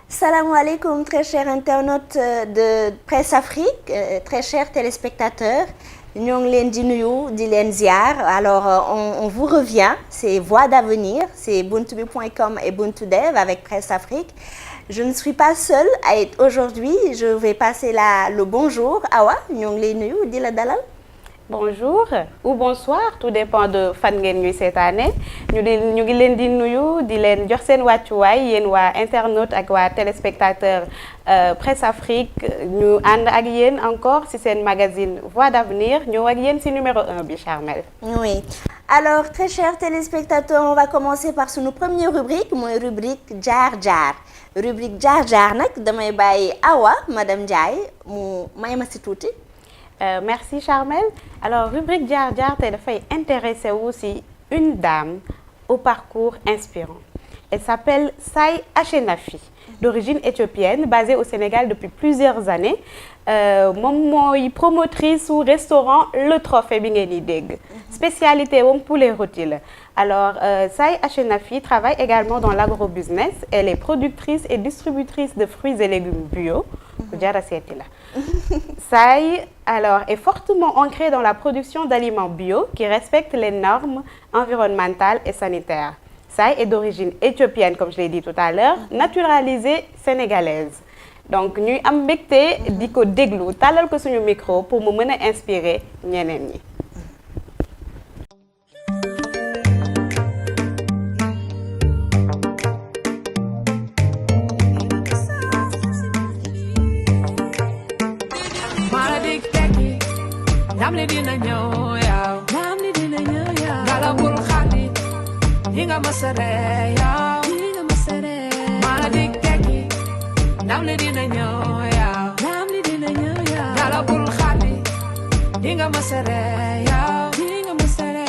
Salam alaikum, très chers internautes de Presse Afrique, très chers téléspectateurs. Ñoo ngi leen di nuyu di leen ziar. Alors on vous revient, c'est Voix d'avenir, c'est buntubi.com et buntudev avec Presse Afrique. Je ne suis pas seule à être aujourd'hui, je vais passer le bonjour. Awa, ñoo ngi lay nuyu di la dalal. Bonjour ou bonsoir, tout dépend de fan ngeen ñuy seetaane ñu ngi leen di nuyu di leen jox seen wàccuwaay yéen waa internaute ak waa téléspectateur Presse Afrique ñu ànd ak yéen encore ci seen magazine Voix d'avenir ñëw ak yéen ci numéro 1 bi Charmel. Oui. Alors très chers téléspectateurs, on va commencer par sunu première rubrique mooy rubrique jaar jaar. Rubrique jaar jaar nag damay bàyyi Awa madame Ndiaye mu may ma ci tuuti. Merci Charmel. Alors rubrique jaar jaar tey dafay intéresser aussi une dame au parcours inspirant. Elle s'appelle Say Ashenafi, d'origine éthiopienne, basée au Sénégal depuis plusieurs années. Moom mooy promotrice su restaurant Le Trophée bi ngeen di dégg. Spécialité moom poulet rôti la. Alors Say Ashenafi travaille également dans l'agrobusiness. Elle est productrice et distributrice de fruits et légumes bio. Jara seeti la. Say alors est fortement ancrée dans la production d'aliments bio qui respectent les normes environnementales et sanitaires. Say est d'origine éthiopienne, comme je l'ai dit tout à l'heure, naturalisée sénégalaise. Donc ñuy am mbégte di ko déglu tàllal ko suñu micro pour mu mën a inspirer ñeneen ñi. Namli dina ñëw yaw namli dina ñëw yaw gala bul xadi dinga masare yaw dinga masare mala dik teki namli dina ñëw yaw namli dina ñëw yaw gala bul xadi dinga masare yaw dinga masare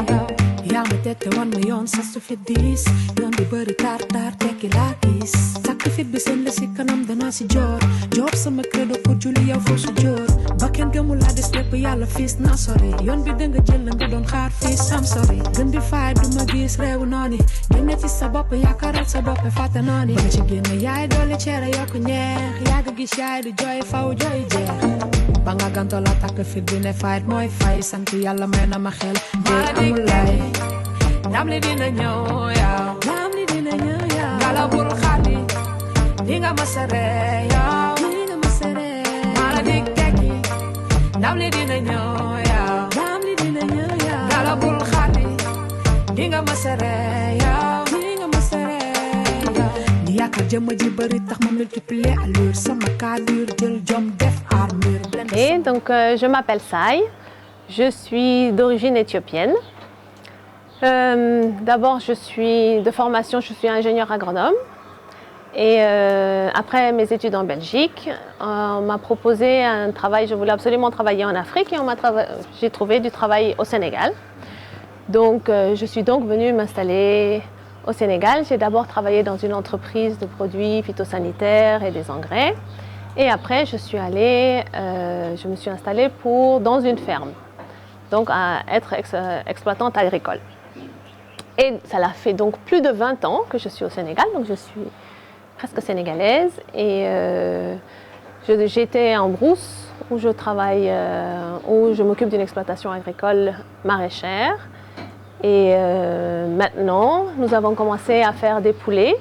yaw yaa ma tette wan ma yoon sa su fi diis yoon bi bëri tar tar tekki laa gis sakk fit bi seen la si kanam dana si joor joor sama credo ko julli yow foo su joor bakken gëmul laa des lépp yàlla fiis na sori yoon bi danga jël la nga doon xaar fiis sam sori gën di faay du ma gis réew nooni génne ci sa bopp yaakaaral sa bopp fàtte nooni ba ci génne yaay doole ceere yokk ñeex yàgg gis yaay di jooy faw jooy jeex ba nga gantoo la takk fit bi ne fayit mooy fay sant yàlla may na ma xel dee amul lay ndam li dina ñëw yaw ndam li dina ñëw yaw ngala bul xaadi dinga ma sere yaw dinga ma sere mala dik teki ndam li dina ñëw yaw ndam li dina ñëw yaw ngala bul xaadi dinga ma sere yaw dinga ma sere yaw ni yaakaar jëmm ji bëri tax ma multiplier allure sama cadre jël jom def armure. Et donc je m'appelle Say, je suis d'origine éthiopienne. D'abord, je suis de formation, je suis ingénieure agronome. Et après mes études en Belgique, on m'a proposé un travail. Je voulais absolument travailler en Afrique et j'ai trouvé du travail au Sénégal. Donc, je suis donc venue m'installer au Sénégal. J'ai d'abord travaillé dans une entreprise de produits phytosanitaires et des engrais. Et après, je me suis installée dans une ferme, donc à être exploitante agricole. Et ça fait donc plus de 20 ans que je suis au Sénégal, donc je suis presque sénégalaise. Et j'étais en brousse où je travaille, où je m'occupe d'une exploitation agricole maraîchère. Et maintenant, nous avons commencé à faire des poulets.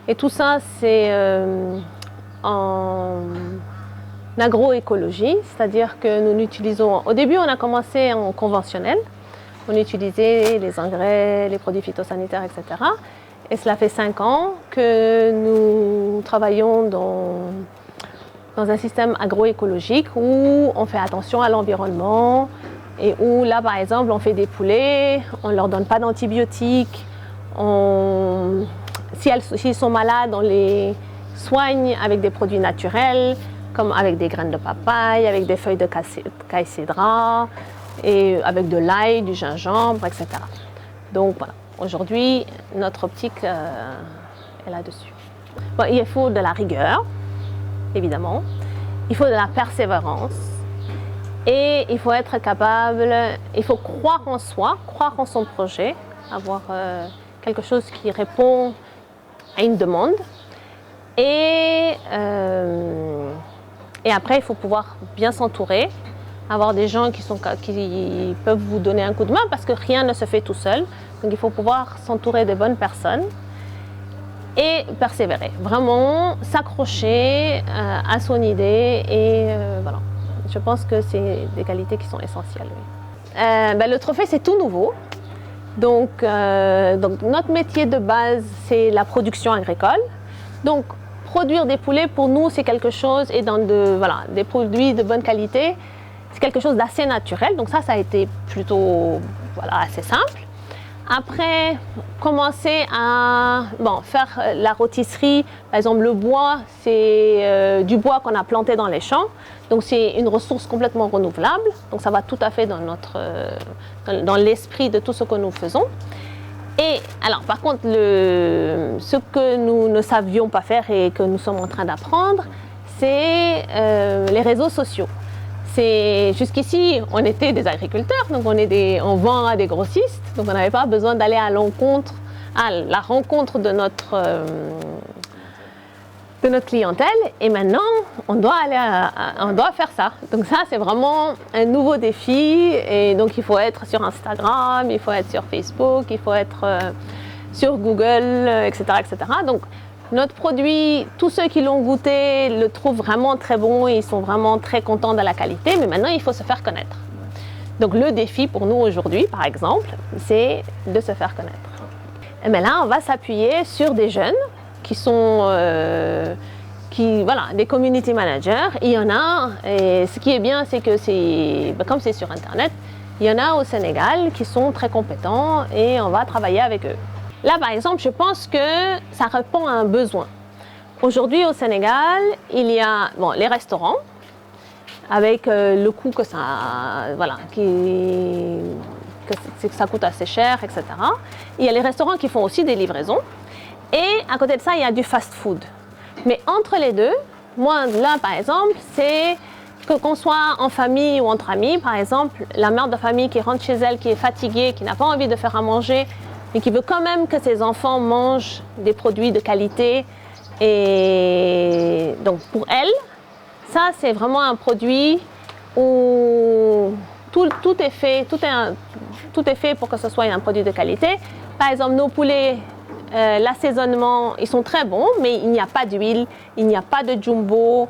Et tout ça, c'est en agroécologie, c'est-à-dire que nous utilisons... Au début, on a commencé en conventionnel. On utilisait les engrais, les produits phytosanitaires, etc. Et cela fait 5 ans que nous travaillons dans un système agroécologique où on fait attention à l'environnement et où là, par exemple, on fait des poulets, on ne leur donne pas d'antibiotiques. S'ils sont malades, on les soigne avec des produits naturels, comme avec des graines de papaye, avec des feuilles de caïcédra, et avec de l'ail, du gingembre, etc. Donc voilà, aujourd'hui, notre optique est là-dessus. Bon, il faut de la rigueur, évidemment. Il faut de la persévérance. Et il faut être capable, il faut croire en soi, croire en son projet, avoir quelque chose qui répond à une demande. Et après, il faut pouvoir bien s'entourer, avoir des gens qui peuvent vous donner un coup de main parce que rien ne se fait tout seul. Donc il faut pouvoir s'entourer des bonnes personnes et persévérer. Vraiment s'accrocher à son idée et voilà. Je pense que c'est des qualités qui sont essentielles. Oui. Le trophée, c'est tout nouveau. Donc notre métier de base, c'est la production agricole. Donc produire des poulets, pour nous, c'est quelque chose, et dans des produits de bonne qualité, c'est quelque chose d'assez naturel. Donc ça a été plutôt assez simple. Après, commencer à faire la rôtisserie, par exemple le bois, c'est du bois qu'on a planté dans les champs. Donc c'est une ressource complètement renouvelable. Donc ça va tout à fait dans l'esprit de tout ce que nous faisons. Et alors, par contre, ce que nous ne savions pas faire et que nous sommes en train d'apprendre, c'est les réseaux sociaux. Jusqu'ici, on était des agriculteurs, donc on vend à des grossistes, donc on n'avait pas besoin d'aller à la rencontre de notre clientèle. Et maintenant, on doit faire ça. Donc ça, c'est vraiment un nouveau défi. Et donc, il faut être sur Instagram, il faut être sur Facebook, il faut être sur Google, etc., etc. Donc, notre produit, tous ceux qui l'ont goûté le trouvent vraiment très bon et ils sont vraiment très contents de la qualité. Mais maintenant, il faut se faire connaître. Donc, le défi pour nous aujourd'hui, par exemple, c'est de se faire connaître. Mais là, on va s'appuyer sur des jeunes qui sont des community managers. Il y en a, et ce qui est bien, c'est que comme c'est sur Internet, il y en a au Sénégal qui sont très compétents et on va travailler avec eux. Là, par exemple, je pense que ça répond à un besoin. Aujourd'hui, au Sénégal, il y a les restaurants, avec le coût que ça coûte assez cher, etc. Il y a les restaurants qui font aussi des livraisons. Et à côté de ça, il y a du fast-food. Mais entre les deux, moi, là, par exemple, c'est qu'on soit en famille ou entre amis, par exemple, la mère de famille qui rentre chez elle, qui est fatiguée, qui n'a pas envie de faire à manger, mais qui veut quand même que ses enfants mangent des produits de qualité. Et donc, pour elle, ça, c'est vraiment un produit où tout est fait pour que ce soit un produit de qualité. Par exemple, nos poulets, l'assaisonnement, ils sont très bons, mais il n'y a pas d'huile, il n'y a pas de jumbo.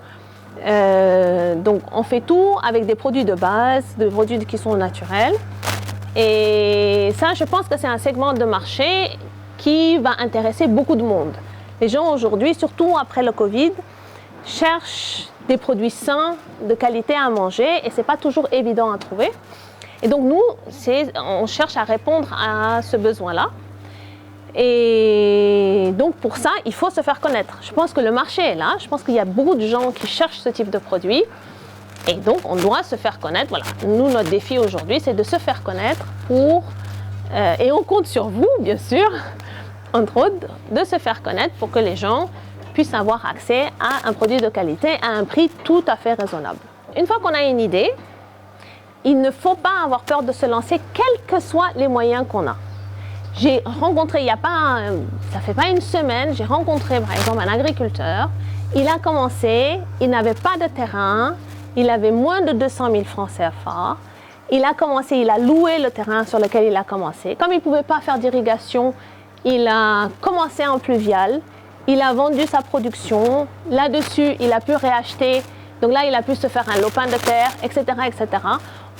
Donc, on fait tout avec des produits de base, des produits qui sont naturels. Et ça, je pense que c'est un segment de marché qui va intéresser beaucoup de monde. Les gens aujourd'hui, surtout après le Covid, cherchent des produits sains, de qualité à manger, et ce n'est pas toujours évident à trouver. Et donc nous, on cherche à répondre à ce besoin-là. Et donc pour ça, il faut se faire connaître. Je pense que le marché est là, je pense qu'il y a beaucoup de gens qui cherchent ce type de produit. Et donc, on doit se faire connaître. Voilà. Nous, notre défi aujourd'hui, c'est de se faire connaître et on compte sur vous, bien sûr, entre autres, de se faire connaître pour que les gens puissent avoir accès à un produit de qualité à un prix tout à fait raisonnable. Une fois qu'on a une idée, il ne faut pas avoir peur de se lancer, quels que soient les moyens qu'on a. J'ai rencontré, ça fait pas une semaine, j'ai rencontré par exemple un agriculteur. Il a commencé, il n'avait pas de terrain. Il avait moins de 200 000 francs CFA. Il a loué le terrain sur lequel il a commencé. Comme il ne pouvait pas faire d'irrigation, il a commencé en pluvial. Il a vendu sa production. Là-dessus, il a pu réacheter. Donc là, il a pu se faire un lopin de terre, etc., etc.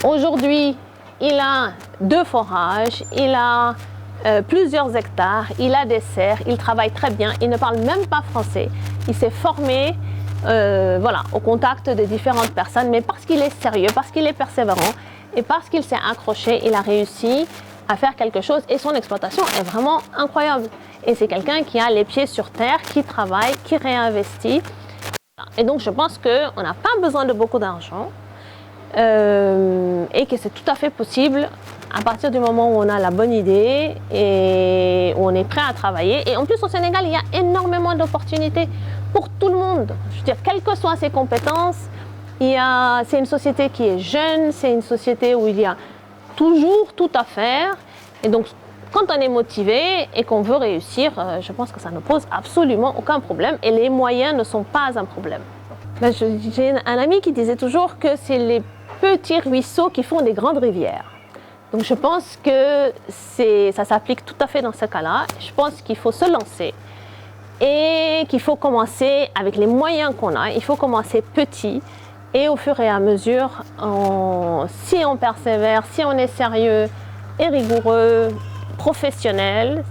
Aujourd'hui, il a 2 forages. Il a plusieurs hectares. Il a des serres. Il travaille très bien. Il ne parle même pas français. Il s'est formé au contact de différentes personnes, mais parce qu'il est sérieux, parce qu'il est persévérant et parce qu'il s'est accroché, il a réussi à faire quelque chose et son exploitation est vraiment incroyable. Et c'est quelqu'un qui a les pieds sur terre, qui travaille, qui réinvestit. Et donc je pense qu'on n'a pas besoin de beaucoup d'argent et que c'est tout à fait possible à partir du moment où on a la bonne idée et où on est prêt à travailler. Et en plus au Sénégal, il y a énormément d'opportunités pour tout le monde. Je veux dire, quelles que soient ses compétences, C'est une société qui est jeune, c'est une société où il y a toujours tout à faire. Et donc, quand on est motivé et qu'on veut réussir, je pense que ça ne pose absolument aucun problème et les moyens ne sont pas un problème. J'ai un ami qui disait toujours que c'est les petits ruisseaux qui font des grandes rivières. Donc je pense que ça s'applique tout à fait dans ce cas-là. Je pense qu'il faut se lancer et qu'il faut commencer avec les moyens qu'on a. Il faut commencer petit et au fur et à mesure, si on persévère, si on est sérieux et rigoureux, professionnel,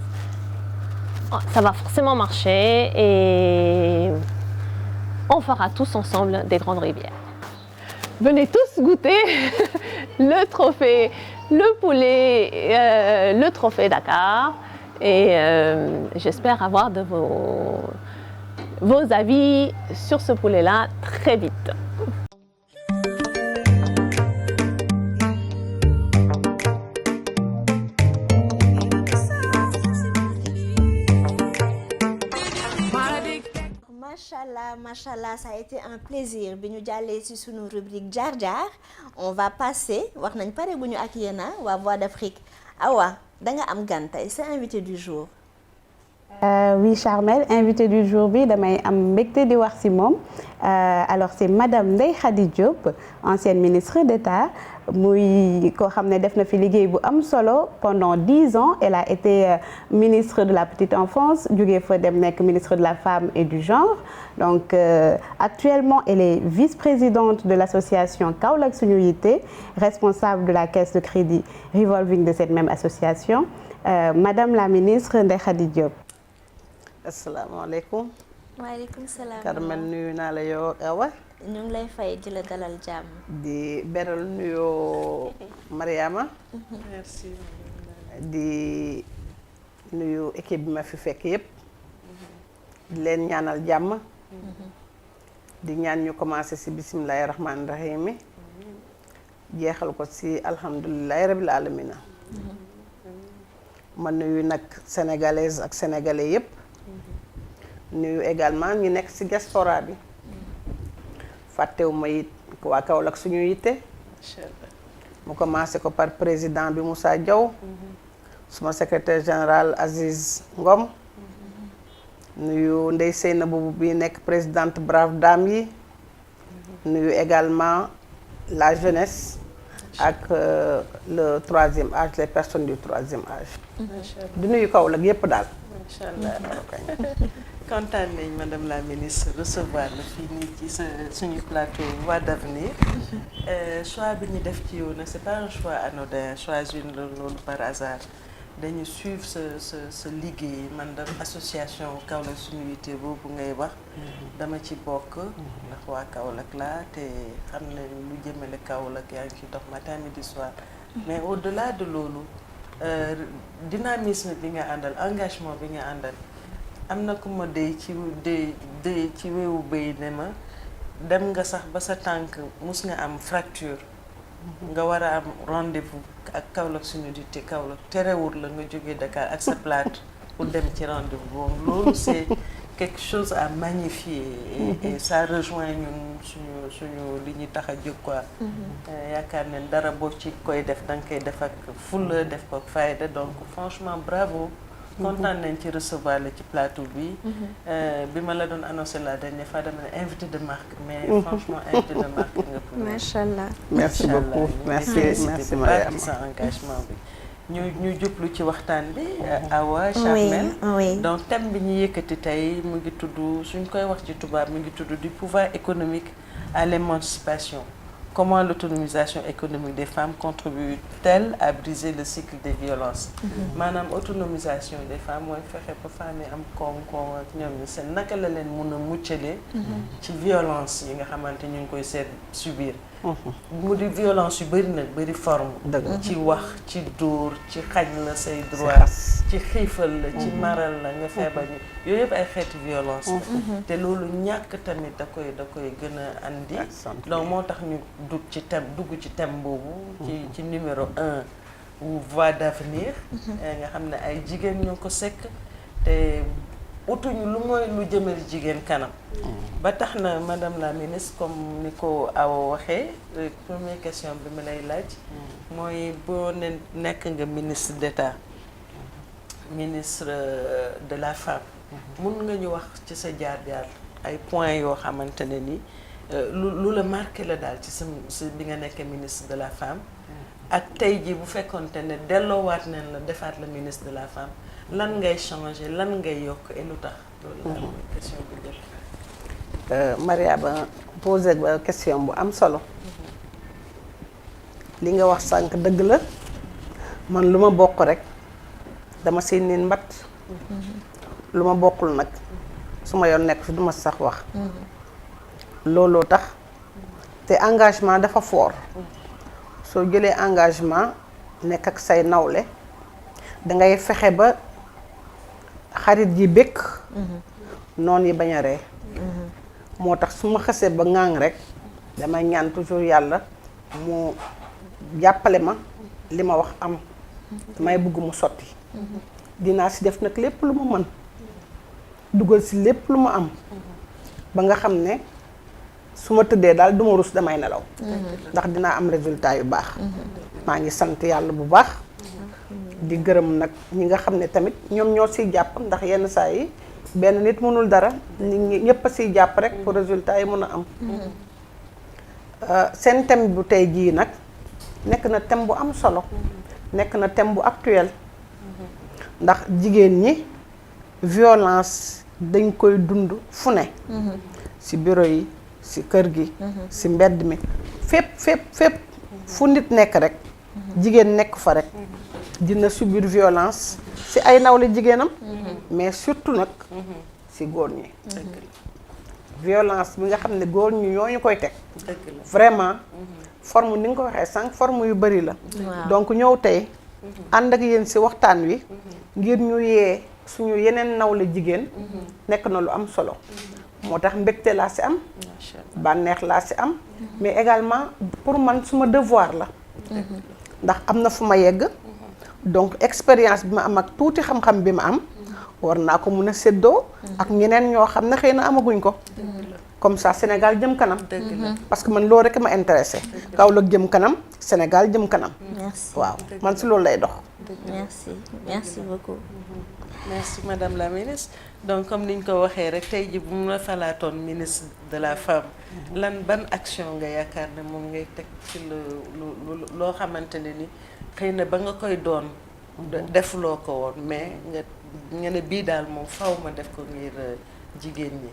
ça va forcément marcher et on fera tous ensemble des grandes rivières. Venez tous goûter le trophée, le poulet, le trophée Dakar et j'espère avoir de vos avis sur ce poulet-là très vite. Machallah, ça a été un plaisir bi ñu jàllee ci sunu rubrique Jaar Jaar. On va passer wax nañ pare bu ñu ak yéen waa Voix d'Afrique. Awa da nga am gan tey c'est invité du jour. Oui Charmel, invité du jour bi damay am mbégte di wax ci moom. Alors c'est Madame Ndeye Khady Diop, ancienne ministre d'État. muy koo xam ne def na fi liggéey bu am solo pendant 10 ans elle a été ministre de la petite enfance jógee fa dem nekk ministre de la femme et du genre donc actuellement elle est vice-présidente de l'association Kaolack Suñu Yitte responsable de la caisse de crédit revolving de cette même association Madame la ministre Ndeye Khady Diop. asalaamaaleykum. waaleykum salaam. Carmen nuyu naa la yow Awa. ñu ngi lay fay di la dalal jàmm. di beral nuyoo Mariama. merci. di nuyu équipe bi ma fi fekk yépp di leen ñaanal jàmm. di ñaan ñu commencé ci bisimilahi rahmaani rahim jeexal ko ci alhamdulilahi rabil alamina. ma nuyu nag sénégalaise ak sénégalais yépp. nuyu également ñu nekk ci diaspora bi. fàttewuma it waa Kaolack Suñu Yitte mu commencé ko par président bi Moussa Diaw suma secrétaire général Aziz Ngom nuyu Ndeye Seynabou bi nekk présidente Brave Dame yi nuyu également la jeunesse ak le troisième âge les personnes du troisième âge di nuyu Kaolack yépp daal Inch'Allah. kontaan nañ madame la ministre recevoir la fii nii ci suñu plateau Voix d'avenir choix bi ñu def ci yow nag c'est pas un choix anodin choisir loolu par hasard dañu suivre sa liggéey man da association Kaolack Suñu Yitte boobu ngay wax dama ci bokk ndax waa Kaolack laa te xam ne lu jëmale Kaolack yaa ngi ci dox matin midi soir mais au-delà de loolu dynamisme bi nga àndal engagement bi nga àndal am na ku ma dey ci weewu béy ne ma dem nga sax ba sa tànk mus nga am fracture nga war a am rendez-vous ak Kaolack Suñu Yitte Kaolack terewul la nga jógee Dakar ak sa plate pour dem ci rendez-vous boobu loolu c'est quelque chose à magnifier et ça rejoint ñun suñu li ñu tax a jóg quoi yaakaar ne dara boo ci koy def danga koy def ak fulla def ko fayda donc franchement bravo kontaan nañ ci recevoir la ci plateau bi bi ma la doon annoncé la dernière fois dama ne invité de marque mais franchement invité de marque nga pour machallah. merci beaucoup merci Mariama ci sa engagement bi ñu jublu ci waxtaan bi Awa Charmel oui. donc thème bi ñu yëkkati tey mu ngi tudd suñ koy wax ci tubaab mu ngi tudd du pouvoir économique à l'émancipation. Comment l'autonomisation économique des femmes contribue-t-elle à briser le cycle des violences? maanaam autonomisation des femmes mooy fexe ba femmes yi am koom-koom ak ñoom ñi seen naka la leen mun a muccalee ci violence yi nga xamante ñu ngi koy subir. mu di violence yu bëri nag bëri forme ci wax ci dóor ci xañ la say droit ci xiifal la ci maral la nga feebar ni yooyu yëpp ay xeeti violence la te loolu ñàkk tamit da koy gën a andi donc moo tax ñu dugg ci thème boobu ci numéro 1 ou Voix d'avenir nga xam ne ay jigéen ñoo ko sekk te utuñu lu mooy lu jëmal jigéen kanam. ba tax na madame la ministre comme ni ko Awa waxee première question bi ma lay laaj. mooy boo nekk nga ministre d'État ministre de la femme. mun nga ñu wax ci sa jaar-jaar ay points yoo xamante ne ni lu la marqué la daal ci sa bi nga nekk ministre de la femme. ak tey jii bu fekkonte ne delloowaat nañ la defaat la ministre de la femme lan ngay changer lan ngay yokk et lu tax. loolu la mooy question bu njëkk. Maria ba posé ba question bu am solo. li nga wax sànq dëgg la man lu ma bokk rek dama si niin mbat. lu ma bokkul nag su ma yoon nekk fi du ma sax wax. looloo tax te engagement dafa fort. soo jëlee engagement nekk ak say nawle dangay fexe ba xarit yi békk noon yi bañ a ree moo tax su ma xësee ba ŋaang rek damay ñaan toujours yàlla mu jàppale ma li ma wax am damay bëgg mu sotti dinaa si def nag lépp lu ma mën dugal si lépp lu ma am ba nga xam ne su ma tëddee daal duma rus damay nelaw ndax dinaa am résultat yu baax maa ngi sant yàlla bu baax di gërëm nag ñi nga xam ne tamit ñoom ñoo siy jàpp ndax yenn saa yi benn nit mënul dara nit ñëpp a siy jàpp rek pour résultat yi mën a am seen thème bu tey jii nag nekk na thème bu am solo nekk na thème bu actuel ndax jigéen ñi violence dañ koy dund fu ne ci bureau yi ci kër gi ci mbedd mi fépp fu nit nekk rek jigéen nekk fa rek dina subir violence ci ay nawle jigéenam mais surtout nag ci góor ñi violence bi nga xam ne góor ñi ñoo ñu koy teg vraiment forme ni nga ko waxee sànq forme yu bari la donc ñëw tey ànd ak yéen ci waxtaan wi ngir ñu yee suñu yeneen nawle jigéen nekk na lu am solo moo tax mbégte laa ci am bànneex laa ci am mais également pour man suma devoir la ndax am na fu ma yegg donc expérience bi ma am ak tuuti xam-xam bi ma am war naa ko mun a séddoo ak ñeneen ñoo xam ne xëy na amaguñ ko comme ça Sénégal jëm kanam parce que man loolu rek ma intéressé Kaolack jëm kanam Sénégal jëm kanam waaw man ci loolu lay dox merci beaucoup merci madame la ministre donc comme niñ ko waxee rek tey ji bu mu la falaatoon ministre de la femme lan ban action nga yaakaar ne moom ngay teg ci loo xamante ne ni xëy na ba nga koy doon defuloo ko woon mais nga ne bii daal moom faw ma def ko ngir jigéen ñi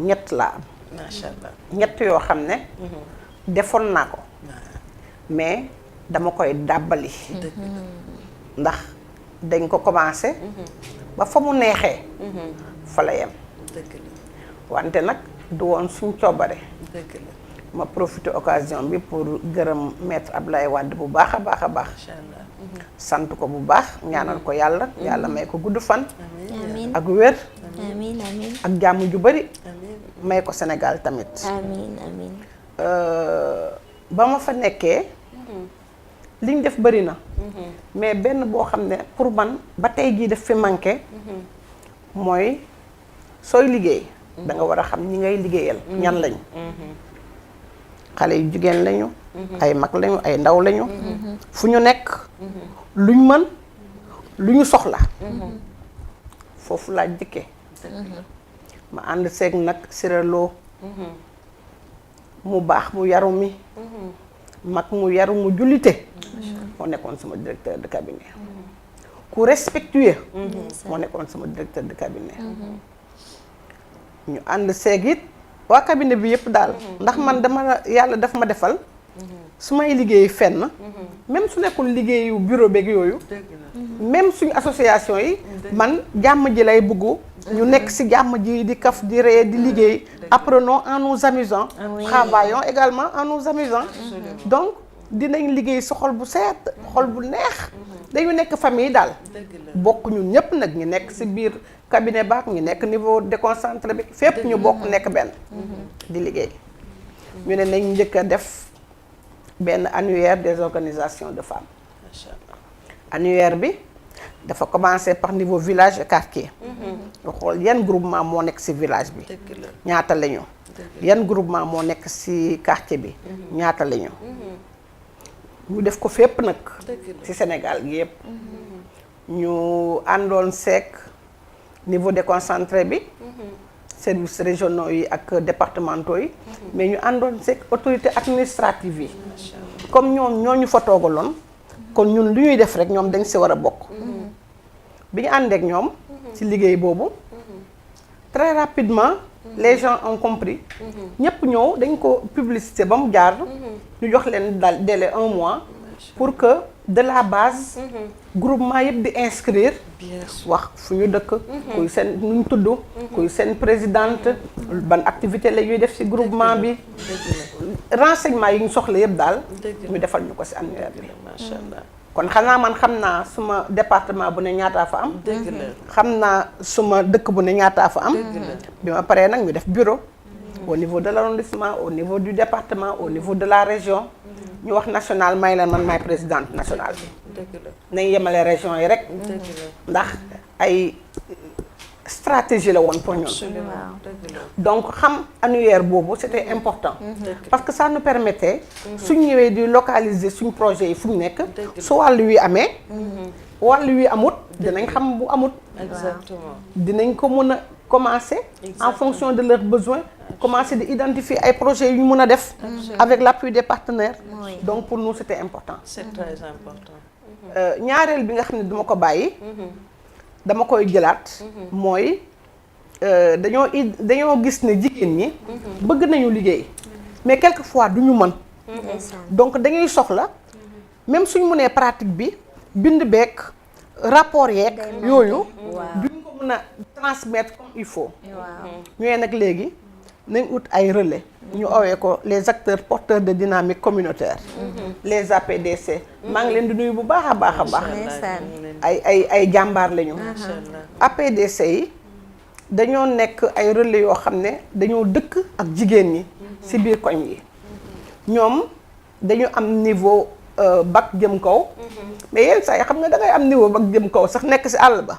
ñett laa am macha allah ñett yoo xam ne defoon naa ko mais dama koy dàbbali ndax dañ ko commencé ba fa mu neexee fa la yem wante nag du woon suñ coobare ma profité occasion bi pour gërëm maître Abdoulaye Wade bu baax a baax a baax sant ko bu baax ñaanal ko yàlla may ko gudd fan ak wér ak jàmm ju bari may ko Sénégal tamit amiin ba ma fa nekkee liñ def bari na mais benn boo xam ne pour man ba tey jii def fi manqué mooy sooy liggéey da nga war a xam ñi ngay liggéeyal ñan lañu xale yu jigéen lañu ay mag lañu ay ndaw lañu fu ñu nekk luñ mën lu ñu soxla foofu laa jëkke ma ànd seeg nag siraloo mu baax mu yaru mi mag mu yaru mu jullite moo nekkoon sama directeur de cabinet ku respectueux moo nekkoon sama directeur de cabinet ñu ànd seeg it waa cabinet bi yëpp daal ndax man yàlla daf ma defal su may liggéey fenn même su nekkul liggéeyu bureau beeg yooyu même suñu association yi man jàmm ji lay bëgg ñu nekk ci jàmm ji di kaf di ree di liggéey apprenons en nous amusant travaillons également en nous amusant donc dinañ liggéey ci xol bu seet xol bu neex dañu nekk famille daal bokk ñun ñëpp nag ñu nekk ci biir cabinet baak ñu nekk niveau déconcentré bi fépp ñu bokk nekk benn di liggéey ñu ne nañ njëkk a def benn annuaire des organisations de femmes annuaire bi dafa commencer par niveau village et quartier. nga xool yan groupement moo nekk ci village bi. ñaata lañu. yan groupement moo nekk ci quartier bi. ñaata lañu. ñu def ko fépp nag. ci Sénégal gi yépp. ñu àndoon seek niveau déconcentré bi. services régionaux yi ak départementaux yi. mais ñu àndoon seek autorités administratives yi. comme ñoom ñoo ñu fa toogaloon. kon ñun lu ñuy def rek ñoom dañ ci war a bokk. bi ñu àndeek ñoom. ci liggéey boobu. très rapidement. les gens ont compris. ñëpp ñëw dañ ko publicité ba mu jaar. ñu jox leen dal délai 1 mois. pour que de la base. groupement yëpp di inscrire. wax fu ñu dëkk. kuy seen nu ñu tudd. kuy seen présidente. ban activité la ñuy def ci groupement bi. renseignement yi ñu soxla yëpp daal. ñu defal ñu ko ci annuaire bi. macha allah. kon xanaa man xam naa suma département bu ne ñaataa fa am. xam naa suma dëkk bu ne ñaataa fa am. bi ma paree nag ñu def bureau. au niveau de l'arrondissement au niveau du département au niveau de la région. ñu wax national may leen man maay présidente nationale bi. nañ yemale région yi rek. ndax ay stratégie la woon pour ñun. donc xam annuaire boobu c'était important. parce que ça nous permettait. suñ ñëwee di localiser suñ projet yi fu mu nekk. su wàllu wi amee. wàllu wi amut dinañ xam bu amut. exactement. dinañ ko mën a commencer. en fonction de leurs besoins. commencer di identifier ay projets yu ñu mën a def. avec l'appui des partenaires. donc pour nous c'était important. c'est très important. ñaareel bi nga xam ne duma ko bàyyi. dama koy jëlaat. mooy dañoo gis ne jigéen ñi. bëgg nañu liggéey. mais quelquefois du ñu mën. donc dañuy soxla. même suñ mënee pratique bi bind beek rapport yeeg yooyu. duñ ko mën a transmettre comme il faut. ñooy nag léegi nañ ut ay relais. ñu owee ko les acteurs porteurs de dynamique communautaire. les APDC. maa ngi leen di nuyu bu baax a baax a baax. ay jàmbaar lañu. APDC yi dañoo nekk ay relais yoo xam ne dañoo dëkk ak jigéen ñi. ci biir koñ yi. ñoom dañu am niveau bac jëm kaw. mais yenn saa yi xam nga da ngay am niveau bac jëm kaw sax nekk ci àll ba.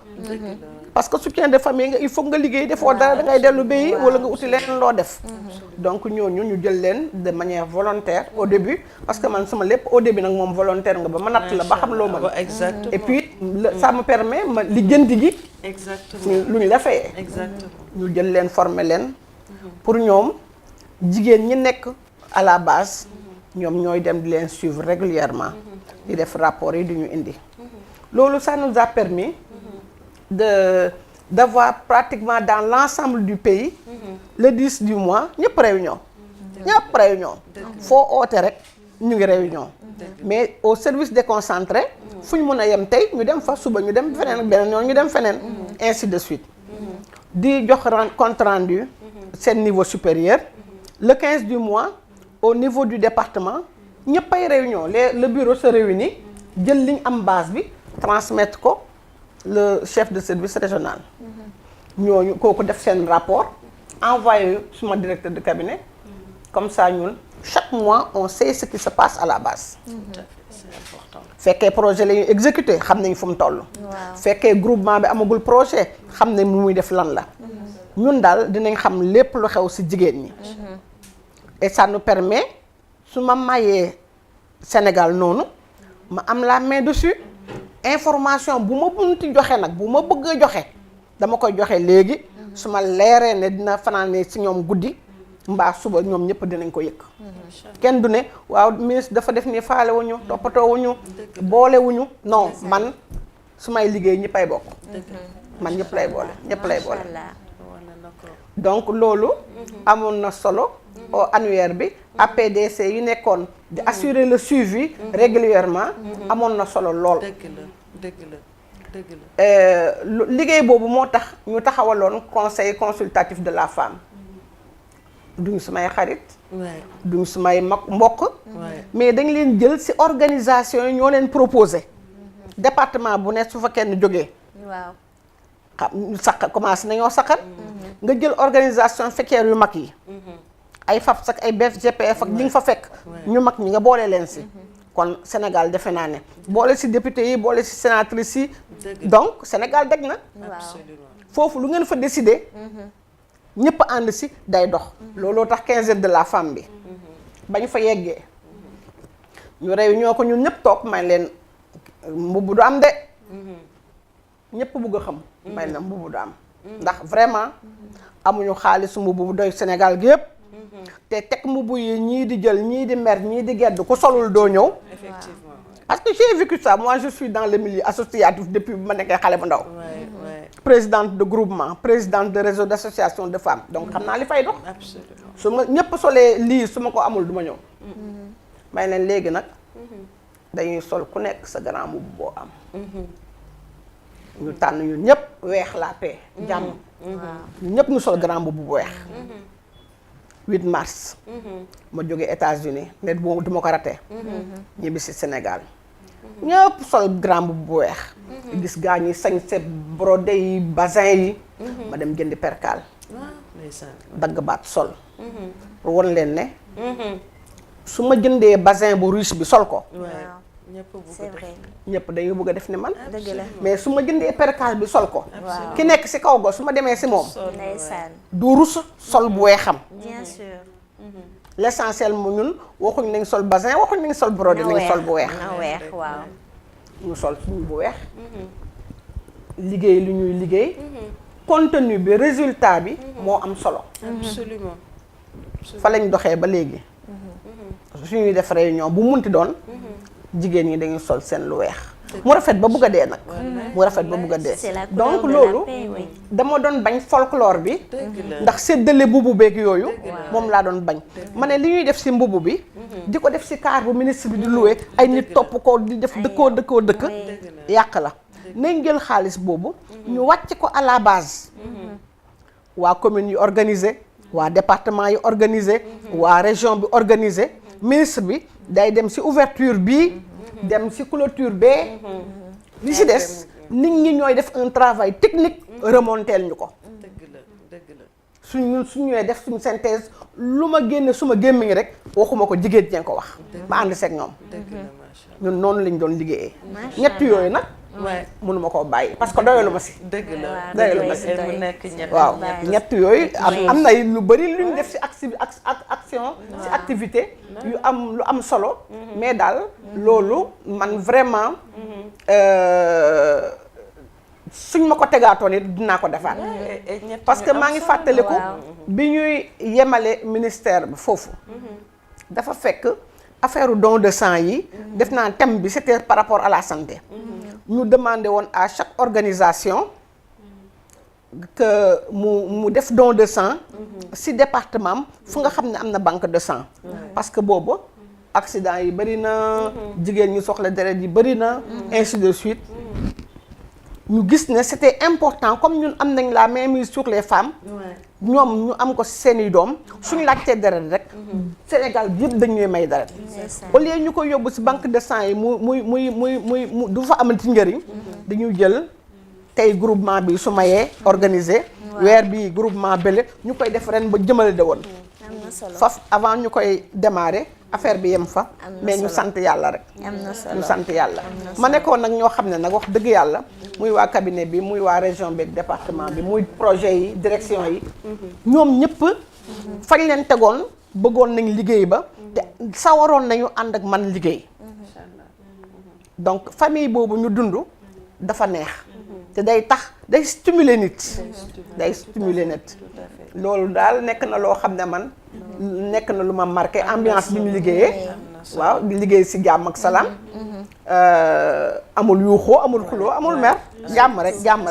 parce que soutien de famille nga il faut nga liggéey defoo dara da ngay dellu béyi wala nga uti leen loo def. donc ñooñu ñu jël leen de manière volontaire au début parce que man sama lépp au début nag moom volontaire nga ba ma natt la ba xam loo mën. exactement. et puis ça me permet ma lijjanti gi. exactement lu ñu la fayee. exactement. ñu jël leen former leen. pour ñoom jigéen ñi nekk à la base. ñoom ñooy dem di leen suivre régulièrement. di def rapport yi di ñu indi. loolu ça nous a permis. d'avoir pratiquement dans l'ensemble du pays. le 10 du mois ñëpp réunion. ñëpp réunion. foo oote rek ñu ngi réunion. mais au service déconcentré. fu ñu mën a yem tey ñu dem fa suba ñu dem feneen ak beneen yoon ñu dem feneen. ainsi de suite. di jox compte rendu. seen niveau supérieur. le 15 du mois au niveau du département ñëpp ay réunion le bureau se réunit jël liñ am base bi transmettre ko. le chef de service régional. ñooñu kooku def seen rapport envoyé suma directeur de cabinet. comme ça ñun chaque mois on sait ce qui se passe à la base. c'est important. fekkee projet la ñuy exécuter xam nañ fu mu toll. fekkee groupement bi amagul projet xam nañ mu muy def lan la. ñun daal dinañ xam lépp lu xew ci jigéen ñi. et ça nous permet su ma mayee Sénégal noonu ma am la main dessus. information bu ma mënti joxe nag bu ma bëgg a joxe dama koy joxe léegi su ma leeree ne dina fanaane ci ñoom guddi mbaa suba ñoom ñëpp dinañ ko yëg. kenn du ne waaw ministre dafa def ni faale wuñu toppatoo wuñu boole wuñu non man su may liggéey ñëppay bokk. man ñëpp lay boole ñëpp lay boole. donc loolu amoon na solo au annuaire bi APDC yu nekkoon di assurer le suivi régulièrement amoon na solo lool. dëgg la. liggéey boobu moo tax ñu taxawaloon conseil consultatif de la femme duñu sumay xarit. duñu sumay mbokk. mais dañ leen jël ci organisation yi ñoo leen proposé. département bu ne su fa kenn jógee. waaw. xam sax commencé nañoo saxal. nga jël organisation faîtière yu mag yi. ay FAPS ak ay BFGPF ak ñi nga fa fekk. ñu mag ñi nga boole leen ci. kon Sénégal defe naa ne boole ci député yi boole ci sénatrice yi donc Sénégal deg na absolument foofu lu ngeen fa décider ñëpp ànd ci day dox looloo tax quinzaine de la femme bi bañ fa yeggee ñu réunion ko ñun ñëpp toog may leen mbubb du am de ñëpp bugg a xam may na mbubb du am ndax vraiment amuñu xaalis mbubb bu doy Sénégal gi yëpp te teg mbubb yi ñii di jël ñii di mer ñii di gedd ku solul doo ñëw effectivement parce que j'ai vécu ça moi je suis dans le milieu associatif depuis bu ma nekkee xale bu ndaw ouais présidente de groupement présidente de réseau d'association de femmes donc xam naa li fay dox absolument su ma ñëpp solee lii su ma ko amul du ma ñëw may leen léegi nag dañuy sol ku nekk sa grand mbubb boo am ñu tànn ñun ñëpp weex la paix jàmm ñun ñëpp ñu sol grand mbubb bu weex 8 mars ma jóge États-Unis ne du ma ko raté ñibbi si Sénégal ñëpp sol grand mbubb bu weex gis gaa ñi sañse brodé yi bazin yi ma dem jëndi percal ndeysaan dagg baat sol pour won leen ne su ma jëndee bazin bu riche bi sol ko ñëpp bëgg c'est vrai ñëpp dañuy bëgg a def ni man dëgg la mais su ma jëndee percal bi sol ko ki nekk si kaw ga su ma demee si moom ndeysaan du rus sol bu weexam bien sûr l'essentiel mu ñun waxuñ nañ sol bazin waxuñ nañ sol brodé nañ sol bu weex na weex waaw ñu sol suñu bu weex liggéey lu ñuy liggéey contenu bi résultat bi moo am solo absolument fa lañ doxee ba léegi suñuy def réunion bu munti doon jigéen ñi dañuy sol seen lu weex mu rafet ba bugg a dee nag mu rafet ba bugg a dee c'est la couleur donc de la loolu paix, oui. dama doon bañ folklore bi dëgg la ndax séddale mbubu beeg yooyu moom laa doon bañ ma ne li ñuy def ci mbubu bi di ko def ci car bu ministre bi di loué ay nit topp ko di def dëkkoo dëkk yàq la nañ jël xaalis boobu ñu wàcc ko à la base waa commune yi organisé waa département yi organisé waa région bi organisé ministre bi day dem ci ouverture bi dem ci clôture bee li ci des nit ñi ñooy def un travail technique remonteel ñu ko dëgg la suñ ñëwee def suñu synthèse lu ma génne suma gémmiñ rek waxuma ko jigéen ñee ko wax ma ànd seeg ñoom dëgg la macha ñun noonu lañ doon liggéeyee ñett yooyu nag allah mënuma koo bàyyi parce que doyalu ma si dëgg la doyalu ma et si mu nekk ñett waaw ñett ñett yooyu am na lu bari lu ñu def ci action ci activité yu am lu am solo mais daal loolu man vraiment suñ ma ko tegaatoon it dinaa ko defaat parce que maa ngi fàttaliku bi ñuy yemale ministère bi foofu dafa fekk affaire don de sang yi def naa thème bi c'était par rapport à la santé ñu demandé woon à chaque organisation que mu def don de sang ci département am fu nga xam ne am na banque de sang parce que boobu accident yi bari na jigéen ñu soxla deret yi bari na ainsi de suite ñu gis ne c'était important comme ñun am nañ la mainmise sur les femmes ñoom ñu am ko seeni doom suñu laajtee deret rek Sénégal bi yëpp dañ ñuy may deret au lieu ñu ko yóbbu ci banque de sang yi mu du fa amati njëriñ dañuy jël tey groupement bi su mayee organisé weer bi groupement bële ñu koy def ren ba jëmale de woon am na solo faf avant ñu koy démarrer affaire bi yem fa mais ñu sant yàlla rek am na solo ñu sant yàlla ma nekkoon nag ñoo xam ne nag wax dëgg yàlla muy waa cabinet bi muy waa région bi département bi muy projet yi direction yi ñoom ñëpp fañ leen tegoon bëggoon nañ liggéey ba te sawaroon nañu ànd ak man liggéey donc famille boobu ñu dund dafa neex te day tax day stimuler nit day stimuler nit loolu daal nekk na loo xam ne man nekk na lu ma marqué ambiance bi ñu liggéeyee waaw di liggéey ci jàmm ak salaam amul yuuxoo amul xuloo amul mer jàmm rek jàmm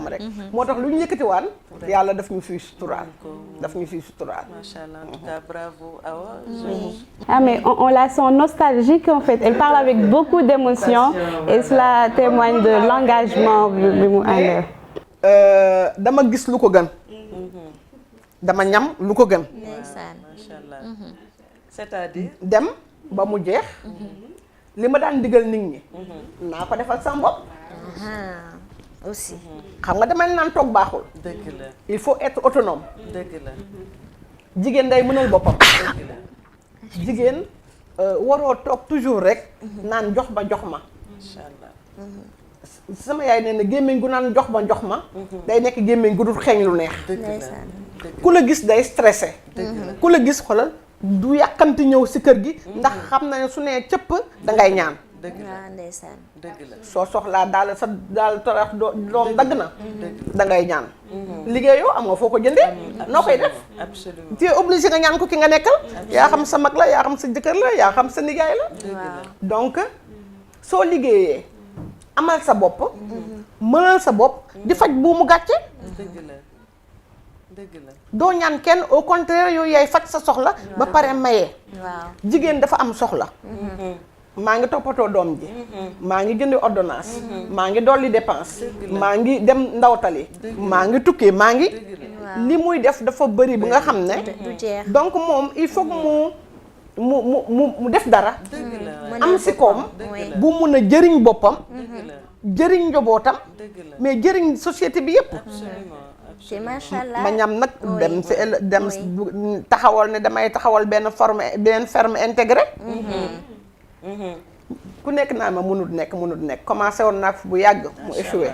rek moo tax lu ñu yëkkatiwaan yàlla daf ñu fiy suturaal daf ñu fiy suturaal macha allah en tout cas bravo Awa. Ah mais on la sent nostalgique en fait. Elle parle avec beaucoup d'émotion et cela témoigne de l'engagement bi mu ànd. dama gis lu ko gën. dama ñam lu ko gën. ndeysaan macha allah c'est-à-dire. dem ba mu jeex. li ma daan digal nit ñi. naa ko defal sama bopp. aussi. xam nga damay naan toog baaxul. dëgg la il faut être autonome. dëgg la jigéen day mënal boppam. dëgg la jigéen waroo toog toujours rek naan jox ma Incha allah. sama yaay nee na gémmiñ gu naan jox ma day nekk gémmiñ gu dul xeeñ lu neex. dëgg la ndeysaan. ku la gis day stressé. ku la gis xoolal du yàkkamti ñëw si kër gi ndax xam na ne su nee cëpp da ngay ñaan. dëgg la waaw ndeysaan. dëgg la. soo soxlaa daal sa daal tarax doom dagg na da ngay ñaan. liggéeyoo amoo foo ko jëndee noo koy def. absolument. tu es obligé nga ñaan ko ki nga nekkal. yaa xam sa mag la yaa xam sa jëkkër la yaa xam sa nijaay la. waaw. donc soo liggéeyee amal sa bopp. mënal sa bopp di faj buumu gàcce. dëgg la dëgg la. doo ñaan kenn au contraire yow yaay faj sa soxla. ba pare maye. waaw. jigéen dafa am soxla. maa ngi toppatoo doom ji. maa ngi jëndi ordonnance. maa ngi dolli dépense. maa ngi dem ndawtali. maa ngi tukki maa ngi. li muy def dafa bëri bu nga xam ne. du jeex. donc moom il faut que mu def dara. dëgg la. am si koom. Oui. bu mun a jëriñ boppam. dëgg la. jëriñ njobootam. dëgg la. mais jëriñ société bi yépp. absolument. c'est machallah. ma ñam nag Oui. dem si dem Oui. taxawal ne damay taxawal benn ferme intégrée. ku nekk naa ma mënul nekk commencé woon naa fi bu yàgg mu échoué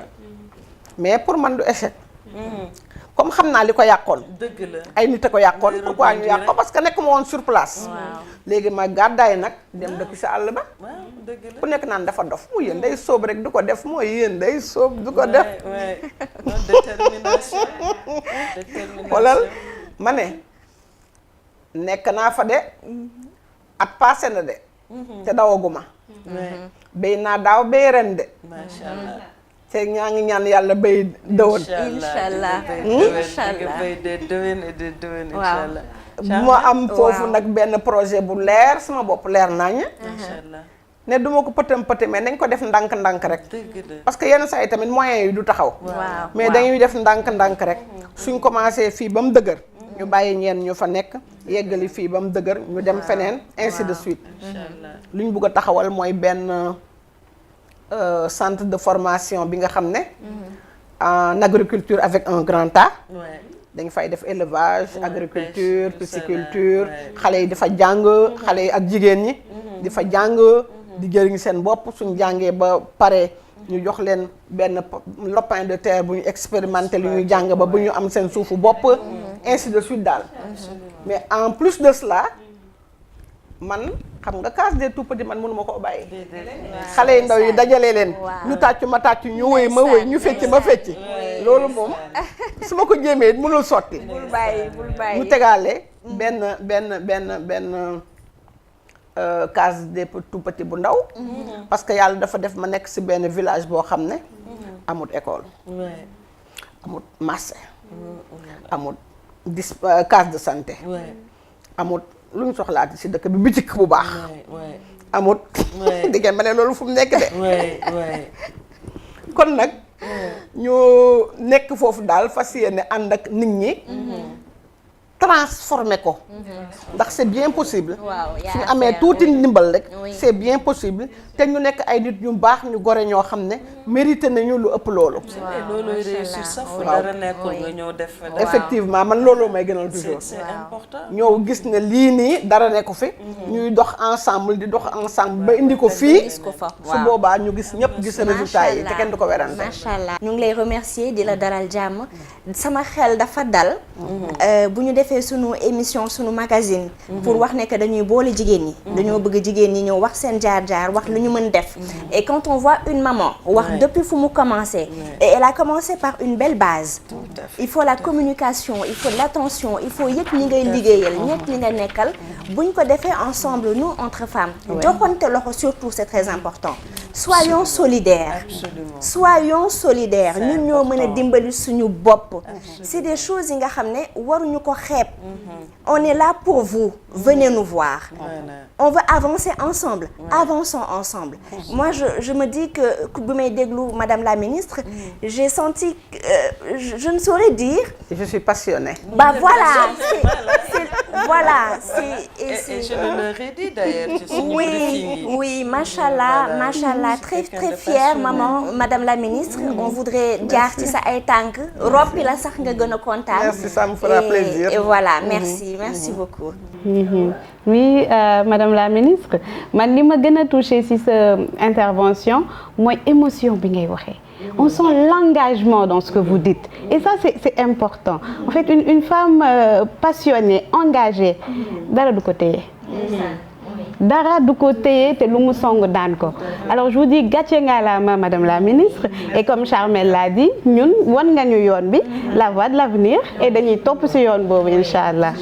mais pour man du échec. comme xam naa li ko yàqoon. dëgg la. ay nit a ko yàqoon pourquoi ñu yàq ko parce que nekk ma woon sur place. léegi ma gàddaay nag dem dëkk si àll ba. waaw dëgg la. ku nekk naan dafa dof mu yéen day sóob rek du ko def mooy yéen day sóob du ko def. ouais. Non, détermination. détermination. xoolal ma ne nekk naa fa de at passé na de. te dawaguma. ouais. béy naa daaw béy ren de. macha allah. te ñaa ngi ñaan yàlla béy dëwoon. Inch'Allah. Inch'Allah. bay de déwén et de déwén. Waaw. Inch'Allah. bu ma am foofu Waaw. nag benn projet bu leer sama bopp leer nañ Inch'Allah. ne duma ko pëtëm mais nañ ko def ndànk-ndànk rek. dëgg la. parce que yenn saa yi tamit moyens yi du taxaw. waaw. mais dañuy def ndànk-ndànk rek. suñ commencé fii ba mu dëgër. ñu bàyyi ñeen ñu fa nekk yeggali fii ba mu dëgër ñu dem feneen ainsi de suite. Inch'Allah. lu ñu bëgg a taxawal mooy benn centre de formation bi nga xam ne. en agriculture avec un grand A. ouais. dañ fay def élevage agriculture pêche, pisciculture ouais. xale yi di fa jàng xale yi ak jigéen ñi di fa jàng di jëriñ seen bopp suñ jàngee ba pare ñu jox leen benn lopin de terre bu ñu expérimenté lu ñu jàng ba bu ñu am seen suufu bopp ainsi de suite daal mais en plus de cela man xam nga case des tout-petits man mënuma koo bàyyi xale yi ndaw yi dajale leen ñu tàccu ma tàccu ñu wëy ma wëy ñu fecc ma fecc loolu moom su ma ko jéemee mënul sotti bul bàyyi. ñu tegaale benn case des tout-petits bu ndaw parce que yàlla dafa def ma nekk ci benn village boo xam ne amut école ouais. amut marché amut case de santé ouais. amut lu ñu soxlaati ci dëkk bi bitik bu baax ouais. ouais. amut Ouais. di ngeen ma ne loolu fu mu nekk de ouais. ouais. kon nag ñu nekk foofu daal fas yéene ànd ak nit ñi transformer ko ndax c'est bien possible waaw yaa suñu amee tuuti ndimbal rek Oui. c'est bien possible te ñu nekk ay nit ñu baax ñu gore ñoo xam ne mérité nañu lu ëpp loolu loolooy réussir sax fu Waaw. dara nekkul nga ñëw def fa. effectivement man looloo may gënal toujours c'est important. ñëw gis ne lii nii dara nekku fi ñuy dox ensemble di dox ensemble ba indi ko fii gis ko fa su boobaa ñu gis ñëpp gis résultat yi te kenn du ko werante macha allah ñu ngi lay remercier di la dalal jàmm sama xel dafa dal bu ñu defee sunu émission sunu magazine pour wax ne que dañuy boole jigéen ñi dañoo bëgg jigéen ñi ñëw wax seen jaar-jaar wax lu ñu mën def et quand on voit une maman wax depuis fu mu commencé et elle a commencé par une belle base il faut la communication il faut l'attention il faut yëpp ñi ngay liggéeyal ñëpp ñi nga nekkal buñ ko defee ensemble nous entre femmes joxante loxo surtout c'est très important soyons solidaires soyons solidaires ñun ñoo mën a dimbali suñu bopp c'est des choses yi nga xam ne waruñu ko xeeb on est là pour vous venez nous voir on veut avancer ensemble avançons ensemble moi je me dis que bi may déglu madame la ministre j'ai senti je ne saurais dire je suis passionnée bah voilà voilà et je le leur ai dit d'ailleurs ci suñu briefing yi. Oui, machallah, Voilà. machallah, C'est très quelqu'un très de fière passionné. maman, madame la ministre. On voudrait jaar ci sa ay tànk roppi la sax nga gën a kontaan. Merci, ça me fera plaisir. Et voilà, merci beaucoup. Oui, Madame la ministre man li ma gën a touché ci sa intervention mooy émotion bi ngay waxee. On sent l'engagement dans ce que vous dites et ça c'est important. En fait une femme passionnée, engagée dara du ko téye. Dara du ko téye te lu mu song daan ko. Alors je vous dis gàcce ngalaama Madame la ministre et comme Charmel l'a dit ñun wan nga ñu yoon bi la voie de l'avenir et dañuy topp ci yoon boobu inchallah.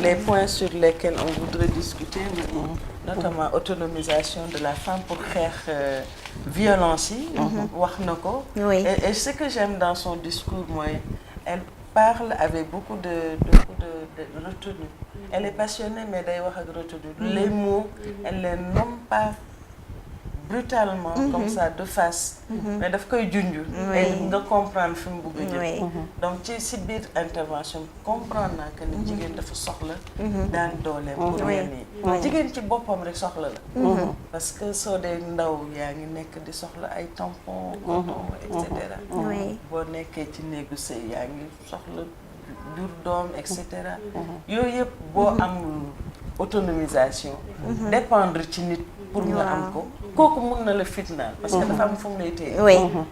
Les points sur lesquels on voudrait discuter, notamment autonomisation de la femme pour xeex violence yi. wax na ko. Oui. Et ce que j'aime dans son discours mooy elle parle avec beaucoup de retenue. Elle est passionnée mais day wax ak retenue. Les mots, elle les nomme pas brutalement comme ça de face. mais daf koy junj. et nga comprendre fi mu bëgg a jëm. donc ci biir intervention comprendre naa que ni jigéen dafa soxla. daan dooleem pour yenn yi. jigéen ci boppam rek soxla la. parce que soo dee ndaw yaa ngi nekk di soxla ay tampon, coton et cetera. boo nekkee ci néegu sëy yaa ngi soxla jur doom et cetera. yooyu yëpp boo amul autonomisation. dépendre ci nit pour nga am ko. kooku mun na la fitnaal parce que dafa am fu mu lay téye.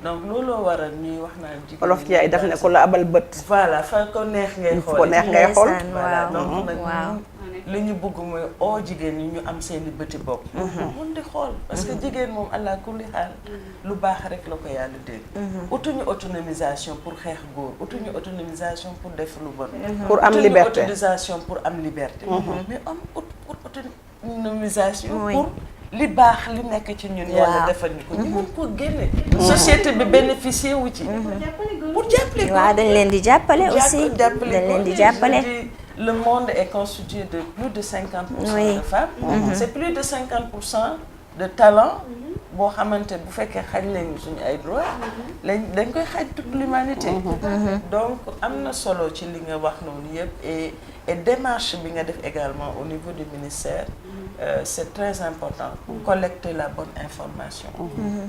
donc looloo waral ñuy wax naan jigéen Wolof Njaay daf ne ko la abal bët. voilà fa ko neex ngay xool. ko neex ngay xool. voilà donc nag li ñu bëgg mooy oo jigéen ñi ñu am seeni bëti bopp. mun di xool parce que jigéen moom allah kulli xaal lu baax rek la ko yàlla dégg. utuñu autonomisation pour xeex góor utuñu autonomisation pour def lu bon. pour am liberté utuñu autonomisation pour am liberté. mais am autonomisation pour li baax li nekk ci ñun. yàlla defal ñu ko ñu mën koo génne. société bi bénéficier wu ci. pour jàppale ko. waaw dañ leen di jàppale aussi dañ leen di jàppale. Le monde est constitué de plus de 50% de femmes. C'est plus de 50% de talent. boo xamante bu fekkee xañ nañu suñu ay droit dañ koy xañ toute l'humanité. donc am na solo ci li nga wax noonu yëpp et démarche bi nga def également au niveau du ministère. C'est très important pour collecter la bonne information.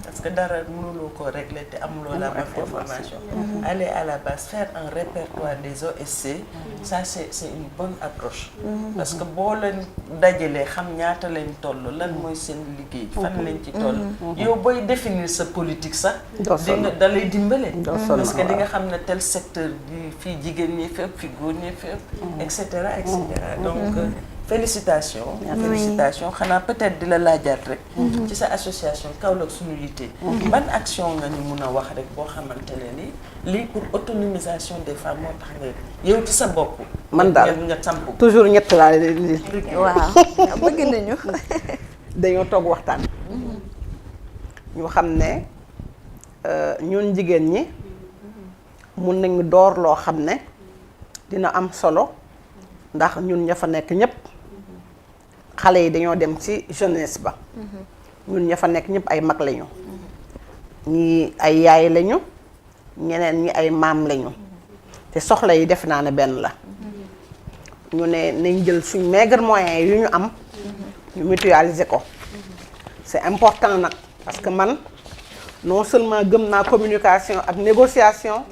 Parce que dara mënuloo ko régler te amuloo la bonne information. Aller à la base, faire un répertoire des OSC, ça c'est une bonne approche. Parce que boo leen dajalee xam ñaata lañ toll lan mooy seen liggéey fan lañ ci toll. yow booy définir sa politique sax. da lay dimbale. parce que di nga xam ne tel secteur bi fii jigéen ñi fépp fii góor ñi fépp. et cetera et cetera donc. Félicitations. Félicitations xanaa peut-être di la laajaat rek. ci sa association Kaolack Sunu Yitte. ban action nga ñu mun a wax rek boo xamante ne ni lii pour autonomisation des femmes moo tax nga yow ci sa bopp. man daal nga samp toujours ñett laa leen waaw bëgg nañu. dañoo toog waxtaan. ñu xam ne ñun jigéen ñi mun nañu door loo xam ne dina am solo ndax ñun ña fa nekk ñëpp. xale yi dañoo dem ci jeunesse ba. ñun ña fa nekk ñëpp ay mag lañu. ñii ay yaay lañu. ñeneen ñi ay maam lañu. te soxla yi def naa ne benn la. ñu ne nañ jël suñ maigre moyens yu ñu am. ñu mutualiser ko. c'est important nag parce que man non seulement gëm naa communication ak négociation.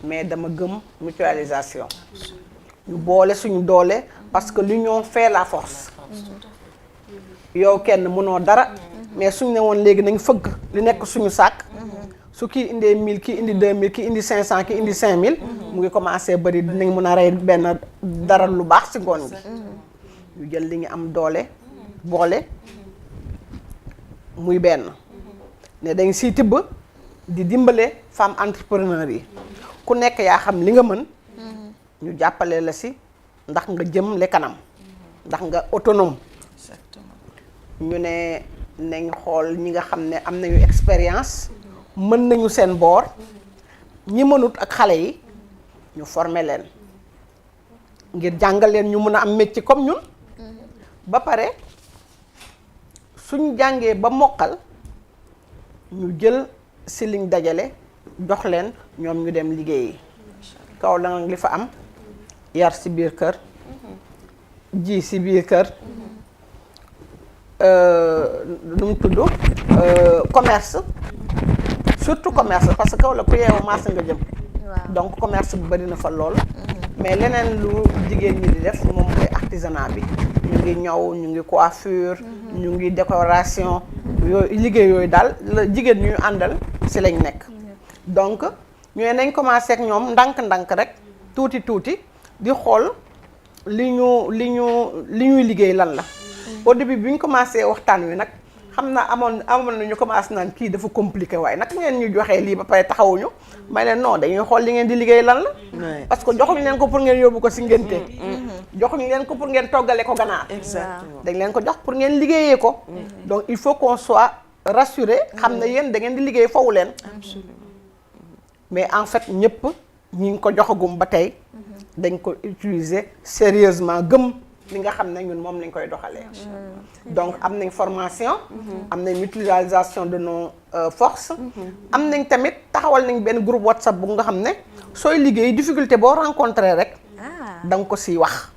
mais dama gëm mutualisation. ñu boole suñu doole parce que l'union fait la force. yow kenn mënoo dara mais suñu ne woon léegi nañ fëgg li nekk suñu sàkk su kii indee 1000 kii indi 2000 kii indi 500 kii indi 5000 mu ngi commencé bëri dinañ mën a rey benn dara lu baax ci ngoon gi ñu jël li ñu am doole boole muy benn ne dañ siy tibb di dimbale femme entrepreneur yi ku nekk yaa xam li nga mën ñu jàppale la si ndax nga jëm le kanam ndax nga autonome. ñu ne nañ xool ñi nga xam ne am nañu expérience mën nañu seen boor ñi mënut ak xale yi ñu former leen ngir jàngal leen ñu mën a am métier comme ñun ba pare suñ jàngee ba mokkal ñu jël si liñ dajale jox leen ñoom ñu dem liggéeyi. Kaolack li fa am yar si biir kër ji si biir kër nu mu tudd commerce surtout commerce parce que Kaolack ku yeewu marché nga jëm donc commerce bu bari na fa lool mais leneen lu jigéen ñi di def moom mooy artisanat bi ñu ngi ñaw ñu ngi coiffure ñu ngi décoration yooyu liggéey yooyu daal la jigéen ñuy àndal si lañ nekk donc ñooy nañ commencé ak ñoom ndànk-ndànk rek tuuti di xool li ñuy liggéey lan la au début bi ñu commencé waxtaan wi nag xam naa amoon na ñu commencé naan kii dafa compliqué waaye nag ngeen ñu joxee lii ba pare taxawuñu may leen non dañuy xool li ngeen di liggéey lan la parce que joxuñu leen ko pour ngeen yóbbu ko si ngénte joxuñu leen ko pour ngeen toggale ko ganaar exactement dañ leen ko jox pour ngeen liggéeyee ko donc il faut qu'on soit rassuré xam ne yéen da ngeen di liggéey fawu leen mais en fait ñëpp ñi ngi ko joxagum ba tey dañ ko utiliser sérieusement gëm li nga xam ne ñun moom lañ koy doxalee donc am nañ formation am nañ mutualisation de nos forces am nañ tamit taxawal nañ benn groupe WhatsApp bu nga xam ne sooy liggéey difficulté boo rencontré rek da nga ko siy wax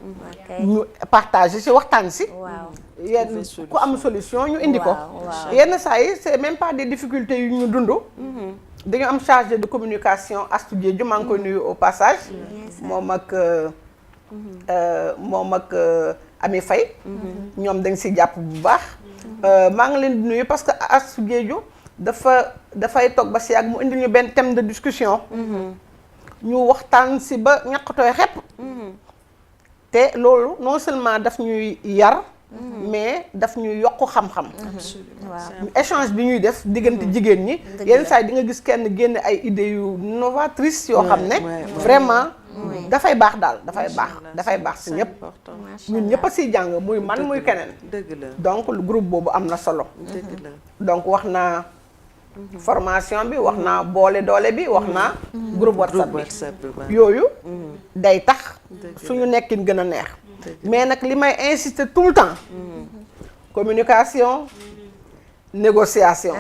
ñu partager si waxtaan si yenn ku am solution ñu indi ko yenn saa yi c'est même pas des difficultés yu ñu dund dañu am chargé de communication Astou Diédhiou maa ngi koy nuyu au passage moom ak Ami Faye ñoom dañ si jàpp bu baax maa ngi leen di nuyu parce que Astou Diédhiou dafay toog ba si yàgg mu indi ñu benn thème de discussion ñu waxtaan si ba ñaqatooy xepp te loolu non seulement daf ñuy yar mais daf ñuy yokk xam-xam échange bi ñuy def diggante jigéen ñi yenn saa yi di nga gis kenn génne ay idées yu novatrices yoo xam ne vraiment dafay baax daal dafay baax si ñëpp ñun ñëpp a siy jàng muy man muy keneen dëgg la donc groupe boobu am na solo dëgg la donc wax naa formation bi wax naa boole doole bi wax naa groupe WhatsApp bi yooyu day tax suñu nekkin gën a neex mais nag li may insister tout le temps communication négociation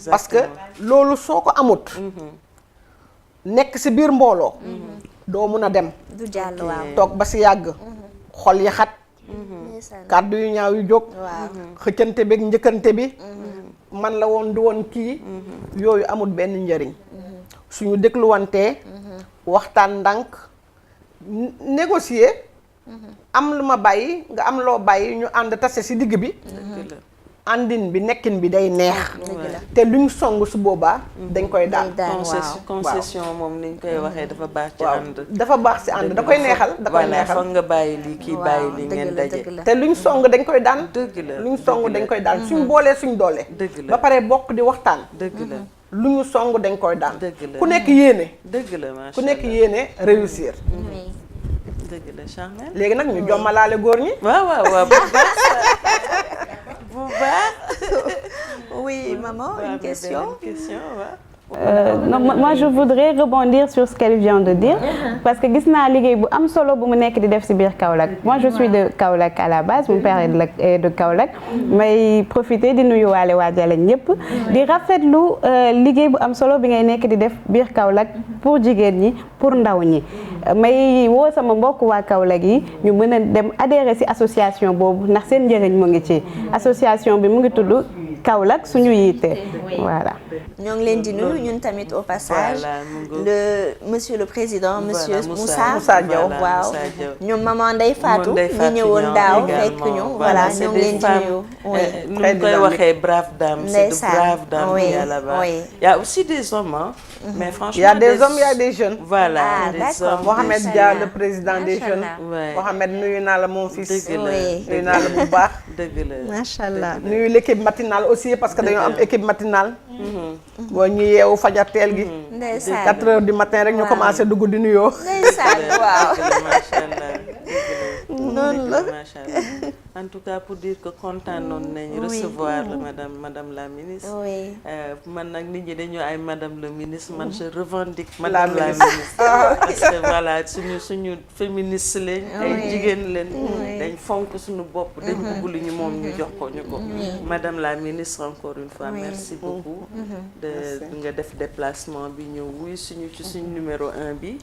parce que loolu soo ko amut nekk ci biir mbooloo doo mun a dem du jàll waaw toog ba ci yàgg xol yi xat kàddu yu ñaaw yu jóg xëccante bi ak njëkkante bi man la woon du woon kii yooyu amul benn njëriñ suñu dégluwantee waxtaan ndànk négocier am lu ma bàyyi nga am loo bàyyi ñu ànd tase ci digg bi àndin bi nekkin bi day neex te luñ song su boobaa dañ koy daal concession moom niñ koy waxee dafa baax ci ànd dafa baax ci ànd da koy neexal da koy neexal foog nga bàyyi lii kii bàyyi lii ngeen daje te luñ song dañ koy daan dëgg la luñ song dañ koy daan suñ boolee suñ doole dëgg la ba pare bokk di waxtaan dëgg la lu ñu song dañ koy daan dëgg la ku nekk yéene dëgg la macha ku nekk yéene réussir dëgg la Charmel léegi nag ñu jommalaale góor ñi waaw bu baax oui maman une question Non, moi je voudrais rebondir sur ce qu'elle vient de dire parce que gis naa liggéey bu am solo bu mu nekk di def ci biir Kaolack. Moi je suis de Kaolack à la base, mon père est de Kaolack. May profiter di nuyuwaale waa Jalañ ñëpp di rafetlu liggéey bu am solo bi ngay nekk di def biir Kaolack pour jigéen ñi pour ndaw ñi. May woo sama mbokk waa Kaolack yi ñu mën a dem adhérer ci association boobu ndax seen njëriñ mu ngi ci. Association bi mu ngi tudd Kaolack suñu yitte voilà. ñoo ngi leen di nuyu ñun tamit au passage monsieur le président monsieur Moussa Diaw waaw ñoom maman Ndeye Fatou ñu ñëwoon daaw fekk ñu voilà ñoo ngi leen di nuyu ñu koy waxee brave dame c'est de braves dames qui est là-bas il y a aussi des hommes hein mais franchement il y a des hommes il y a des jeunes voilà des hommes Mohamed Dia le président des jeunes Mohamed nuyu naa la mon fils nuyu naa la bu baax dëgg la macha allah nuyu l'équipe matinale aussi parce que dañoo am équipe matinale boo ñu yeewu fajar teel gi 4 heures du matin rek ñu commencé dugg di nuyoo ndeysaan waaw macha allah noonu la macha allah En tout cas pour dire que kontaan noonu nañ recevoir la madame la ministre. Oui. Man nag nit ñi dañu ay madame le ministre, man je revendique madame la ministre. Parce que voilà suñu féministe lañ, ay jigéen lañ, dañ fonk suñu bopp, dañ bëgg lu ñu moom ñu jox ko ñu ko. Madame la ministre, encore une fois, merci beaucoup de nga def déplacement bi ñëw wuy suñu ci suñu numéro 1 bi.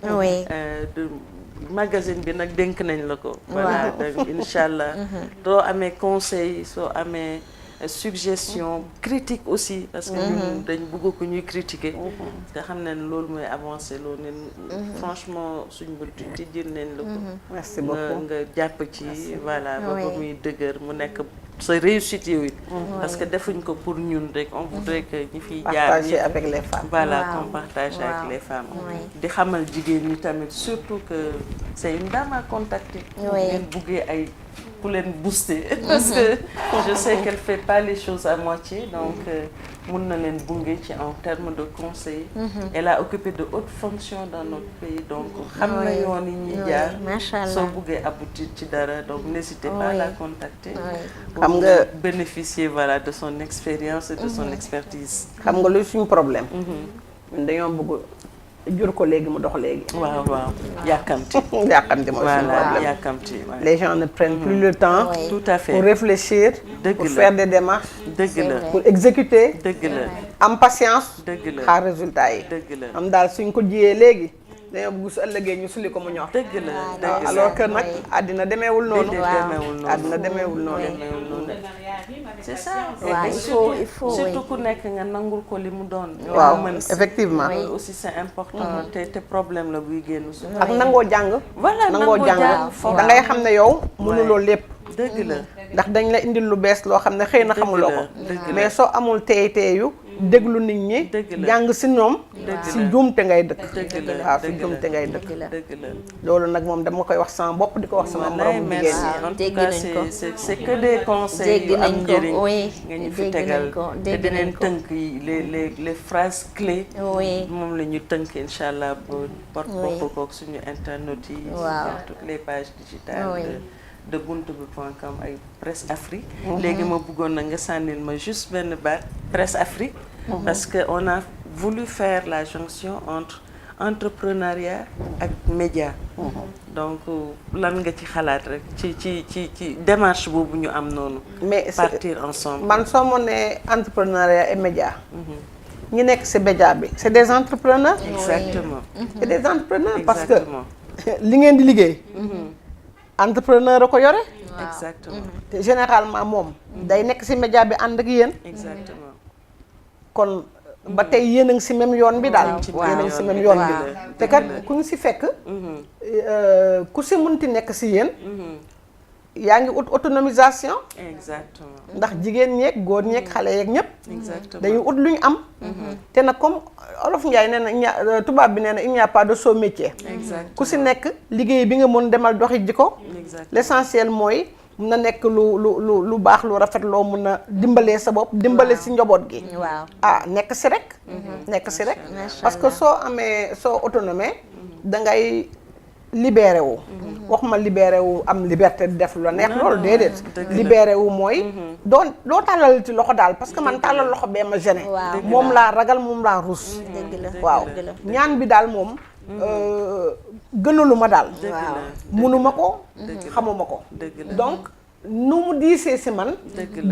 Magazine bi nag dénk nañ la ko. Voilà, donc inchallah doo amee conseil, soo amee suggestion, critique aussi, parce que ñun dañ bëgg ko ñuy critiquer. nga xam ne loolu mooy avancer loolu ne franchement suñ buntu tijjil nañ la ko. Merci beaucoup nga jàpp ci voilà ba muy dëgër mu nekk sa réussite yow it. parce que defuñ ko pour ñun rek, on voudrait que ñi fiy jaar partager avec les femmes. Voilà, qu'on partage avec les femmes. di xamal jigéen ñi tamit surtout que c'est une dame à contacter. ngeen buggee ay ku leen booster. parce que je sais qu'elle fait pas les choses à moitié, donc mun na leen bunge ci en termes de conseil. Elle a occupé de hautes fonctions dans notre pays, donc xam na yoon yi ñuy jaar. soo buggee aboutir ci dara, donc n'hésitez pas à la contacter. xam nga bénéficier voilà de son expérience et de son expertise. xam nga luy suñu problème. ñun dañoo bëgg jur ko léegi mu dox léegi. waaw yàkkamti. yàkkamti mooy suñu problème. yàkkamti. Les gens ne prennent plus le temps. tout à fait pour réfléchir. pour faire des démarches. dëgg la pour exécuter. dëgg la am patience. dëgg la xaar résultat yi. dëgg la am daal suñ ko jiyee léegi dañoo bëgg su ëllëgee ñu suli ko mu ñor. dëgg la dëgg la alors que nag àddina demeewul noonu. demeewul noonu àddina demeewul noonu. c'est ça. il faut surtout ku nekk nga nangul ko li mu doon. waaw effectivement. loolu aussi c'est important. te problème la buy génn su. ak nangoo jàng. voilà nangoo jàng da ngay xam ne yow mënuloo lépp. dëgg la ndax dañ la indil lu bees loo xam ne xëy na xamuloo ko. mais soo amul teeyu déglu nit ñi. jàng si ñoom. si juumte ngay dëkk. waaw si juumte ngay dëkk. dëgg la loolu nag moom dama koy wax sama bopp di ko wax sama morom jigéen ñi. en tout cas c'est que des conseils yu am njëriñ nga ñu fi tegal te dinañ tënk les phrases clés. moom la ñu tënk incha allah ba bokk kook suñu internautes yi. sur toutes les pages digitales de buntubi.com ay Presse Afrique. léegi ma bëggoon na nga sànnil ma juste benn baat Presse Afrique. parce que on a voulu faire la jonction entre entrepreneuriat ak média. donc lan nga ci xalaat rek ci démarche boobu ñu am noonu. mais partir ensemble. man soo ma nee entrepreneuriat et média. ñi nekk ci média bi c'est des entrepreneurs. exactement c'est des entrepreneurs parce que li ngeen di liggéey. entrepreneur a ko yore. exactement te généralement moom. day nekk ci média bi ànd ak yéen. exactement kon ba tey yéen a ngi ci même yoon bi daal. yéen a ngi ci même yoon bi. te kat ku ñu ci fekk. ku ci munti nekk ci yéen. yaa ngi ut autonomisation. exactement ndax jigéen ñeeg góor ñeeg xale yeeg ñëpp. exactement dañuy ut lu ñu am. te nag comme Olof Njaay nee na tubaab bi nee na il n'y a pas de sot métier. exactement ku ci nekk liggéey bi nga mën demal doxi ji ko. l'essentiel mooy mun na nekk lu baax lu rafet loo mun a dimbalee sa bopp dimbale ci njaboot gi. nekk ci rek. nekk ci rek parce que soo autonome da ngay libéré wu. waxuma libéré wu am liberté di def lu la neex loolu déedéet. libéré wu mooy. doo tàllal ci loxo daal parce que man tàllal loxo bee ma gêné. moom laa ragal moom laa ruus. waaw ñaan bi daal moom. gënalu ma daal. munuma ko. xamuma ko. donc nu mu diisee ci man.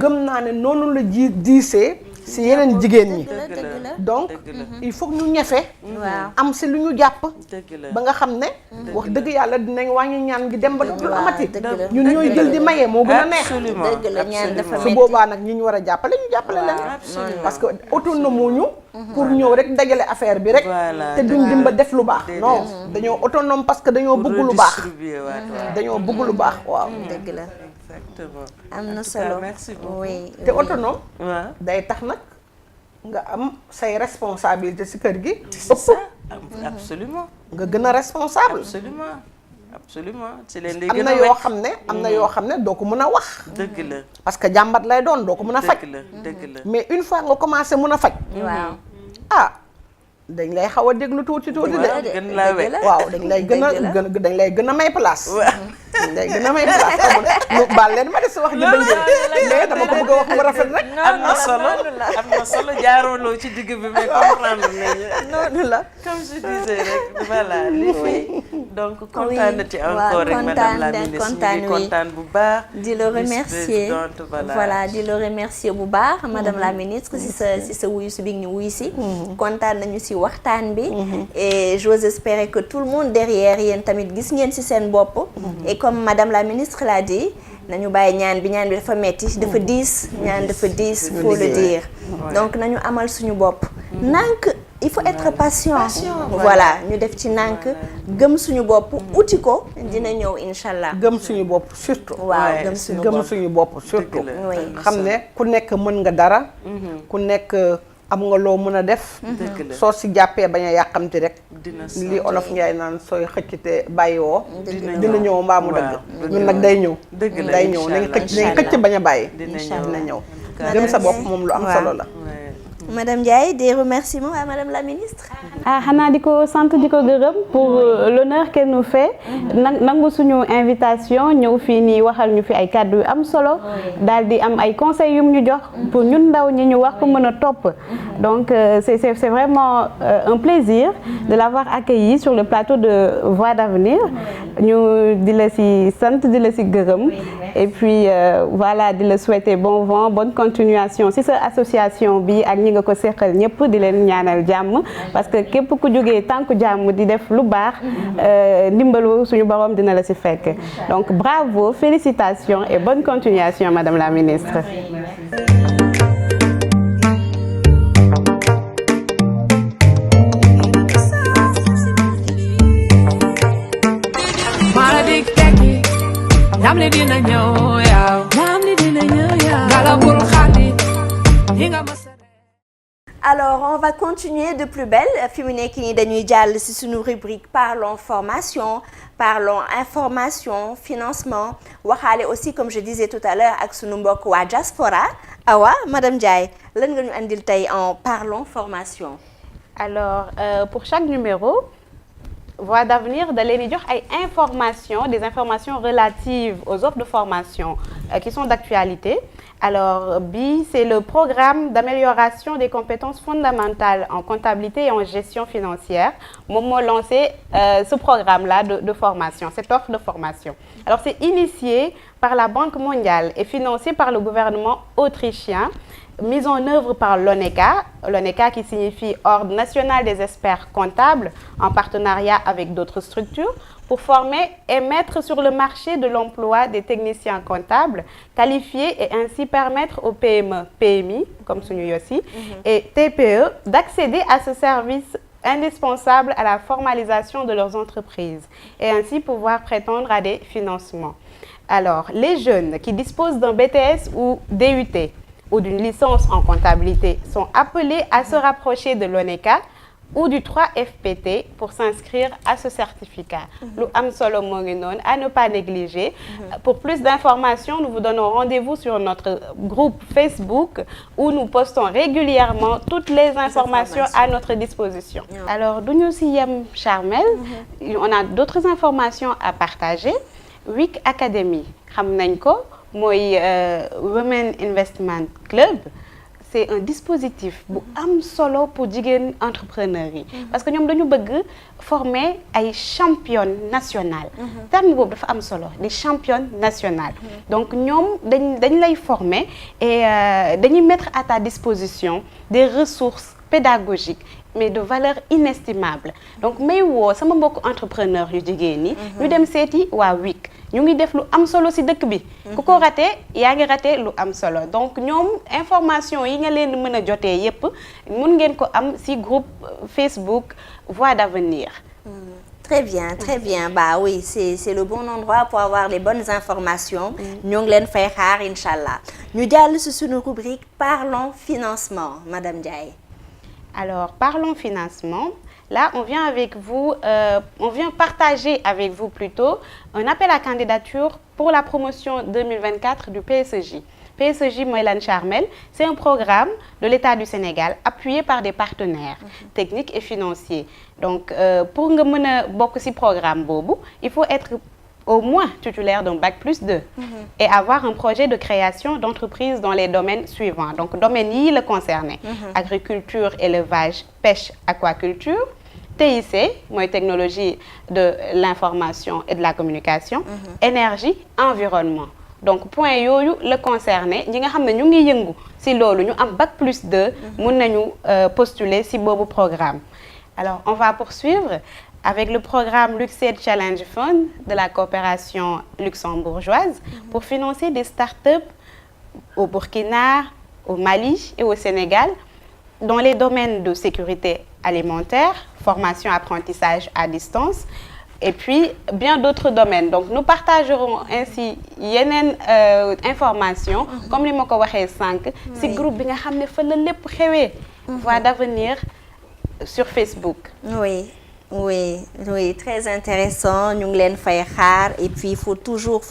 gëm naa ne noonu la diisee ci yeneen jigéen ñi. donc il faut ñu ñefe. am ci lu ñu jàpp. ba nga xam ne. wax dëgg yàlla dinañ wàññi ñaan gi dem ba dootul amati. ñun ñooy jël di maye moo gën a neex. su boobaa nag ñi ñu war a jàppale ñu jàppale leen. parce que autonome ñu. pour ñëw rek dajale affaire bi rek. te duñ dimba def lu baax. non dañoo autonome parce que dañoo bëgg lu baax. dañoo bëgg lu baax waaw. dëgg la. exactement am na solo merci beaucoup. te autonome. day tax nag nga am say responsabilité ci kër gi. absolument nga gën a responsable. absolument ci leen di am gën na a yoo xam ne am na yoo xam ne doo ko mën a wax. dëgg la parce que jàmbat lay doon doo ko mën a faj. dëgg la mais une fois nga commencé mën a faj. dañ lay xaw a déglu tuuti de. gën laa wekk waaw dañ lay gën a may place. léegi dina may place amul baal leen ma des wax ji dëgg mais dama ko bëgg a wax mu rafet rek. am na solo jaaruloo ci digg bi mais comprendre nañu. noonu la. comme je disais rek voilà li fi donc kontaan na ci encore rek madame la ministre ñu ngi kontaan bu baax. di la remercier voilà di la remercier bu baax madame la ministre si sa wuyu si bi ñu wuyu si. kontaan nañu si waxtaan bi. et j'ose espérer que tout le monde derrière yéen tamit gis ngeen si seen bopp. et comme madame la ministre l'a dit. nañu bàyyi ñaan bi dafa metti dafa diis ñaan dafa diis faut le dire donc nañu amal suñu bopp nànk il faut être patient voilà ñu def ci nànk gëm suñu bopp uti ko dina ñëw inshallah gëm suñu bopp surtout waaw gëm suñu bopp surtout xam ne ku nekk mën nga dara ku nekk am nga loo mën a def soo si jàppee bañ a yàqamti rek li olof Njaay naan sooy xëccite bàyyi woo dina ñëw mbaa mu dëgg ñun nag day ñëw day ñëw nañ xëcc bañ a bàyyi dina ñëw gëm sa bopp moom lu am solo la Madame Ndiaye, des remerciements à Madame la ministre. xanaa di ko sant di ko gërëm pour l'honneur qu'elle nous fait nangu suñu invitation ñëw fii nii waxal ñu fi ay kàddu yu am solo daal di am ay conseils yu ñu jox pour ñun ndaw ñi ñu wax ko mën a topp donc c'est vraiment un plaisir de l'avoir accueilli sur le plateau de Voix d'avenir ñu di la si sant di la si gërëm et puis voilà di la souhaiter bon vent bonne continuation si sa association bi ak ñi nga ko seqal ñëpp di leen ñaanal jàmm parce que képp ku jógee tànku jàmm di def lu baax ndimbalu suñu borom dina la si fekk donc bravo félicitations et bonne continuation madame la ministre. Alors, on va continuer de plus belle. Fi mu nekk nii dañuy jàll ci suñu rubrique parlons formation, parlons information, financement. waxaale aussi comme je disais tout à l'heure ak suñu mbokk waa diaspora. Awa, Madame Ndiaye, lan nga ñu andil tey en parlons formation. Alors, pour chaque numéro, Voix d'avenir da leen di jox ay informations, des informations relatives aux offres de formation qui sont d'actualité. Alors, BI, c'est le programme d'amélioration des compétences fondamentales en comptabilité et en gestion financière. Momo lancé ce programme-là de formation, cette offre de formation. Alors, c'est initié par la Banque mondiale et financé par le gouvernement autrichien, mise en œuvre par l'ONECA qui signifie Ordre national des experts comptables, en partenariat avec d'autres structures, pour former et mettre sur le marché de l'emploi des techniciens comptables qualifiés et ainsi permettre aux PME, PMI, comme Sunu Yossi, et TPE d'accéder à ce service indispensable à la formalisation de leurs entreprises et ainsi pouvoir prétendre à des financements. Alors, les jeunes qui disposent d'un BTS ou DUT ou d'une licence en comptabilité sont appelés à se rapprocher de l'ONECA ou du 3FPT pour s'inscrire à ce certificat. Lu am solo moo ngi noonu à ne pas négliger. Pour plus d'informations, nous vous donnons rendez-vous sur notre groupe Facebook où nous postons régulièrement toutes les informations à notre disposition. Alors, duñu si yem Charmel, on a d'autres informations à partager. WIC Academy, xam nañ ko mooy Women Investment Club. C'est un dispositif bu am solo pour jigéen entrepreneurs yi parce que ñoom dañu bëgg former ay championnes nationales. terme boobu dafa am solo des championnes nationales. donc ñoom dañ lay former et dañuy mettre à ta disposition des ressources pédagogiques mais de valeur inestimable. Donc may woo sama mbokk entrepreneur yu jigéen ñi ñu dem seeti waa WIC ñu ngi def lu am solo ci dëkk bi ku ko raté yaa ngi raté lu am solo donc ñoom information yi nga leen mën a jotee yépp mun ngeen ko am ci groupe Facebook Voix d'avenir. Très bien. Bah oui, c'est le bon endroit pour avoir les bonnes informations. Ñu ngi leen fay xaar inchallah. Ñu jàll ci suñu rubrique Parlons financement, Madame Ndiaye. Alors, parlons financement. Là, on vient partager avec vous plutôt un appel à candidature pour la promotion 2024 du PSEJ. PSEJ mooy lan Charmel, c'est un programme de l'État du Sénégal appuyé par des partenaires techniques et financiers. Donc, pour nga mën a bokk ci programme boobu, il faut être au moins titulaire d'un bac+2 et avoir un projet de création d'entreprise dans les domaines suivants. Donc, domaines yi le concerné. Agriculture, élevage, pêche, aquaculture. TIC, mooy technologie de l'information et de la communication. Énergie, environnement. Donc, point yooyu le concerné ñi nga xam ne ñu ngi yëngu si loolu ñu am bac+2 mun nañu postuler si boobu programme. Alors, on va poursuivre avec le programme Luxaid Challenge Fund de la coopération luxembourgeoise pour financer des startups au Burkina, au Mali et au Sénégal dans les domaines de sécurité alimentaire, formation, apprentissage à distance et puis bien d'autres domaines. Donc nous partagerons ainsi yeneen information comme li ma ko waxee sànq si groupe bi nga xam ne fa la lépp xewee Voix d'avenir sur Facebook. Oui, très intéressant. Ñu ngi leen fay xaar et puis faut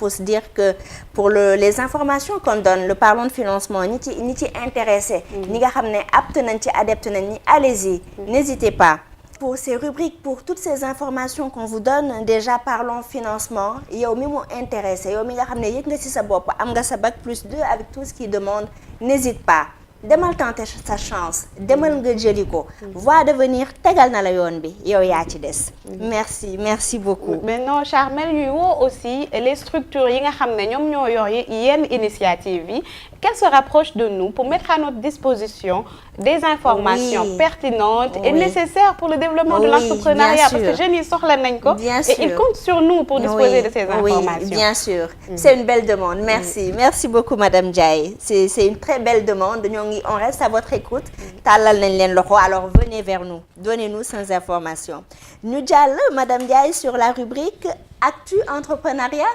se dire que pour les informations qu'on donne, le parlons de financement ñi ci intéressé ñi nga xam ne apte nañ ci adepte nañ ñi allez-y, n'hésitez pas. Pour ces rubriques, pour toutes ces informations qu'on vous donne, déjà parlons financement. Yow mi mu intéressé, yow mi nga xam ne yëg nga ci sa bopp, am nga sa bac+2 avec tout ce qui demande, n'hésite pas. Demal tenter sa chance, demal nga jëli ko. Voix d'avenir tegal na la yoon bi, yow yaa ci des. Merci beaucoup. Maintenant, Charmel, ñuy woo aussi les structures yi nga xam ne ñoom ñoo yor yenn initiative yi, qu'elles se rapprochent de nous pour mettre à notre disposition des informations pertinentes et nécessaires pour le développement de l'entrepreneuriat parce que jeunes yi soxla nañ ko et ils comptent sur nous pour disposer de ces informations. Oui, bien sûr. C'est une belle demande. Merci beaucoup Madame Ndiaye. C'est une très belle demande. On reste à votre écoute. Tàllal nañ leen loxo. Alors venez vers nous. Donnez-nous ces informations. Ñu jàll Madame Ndiaye sur la rubrique Actu Entrepreneuriat.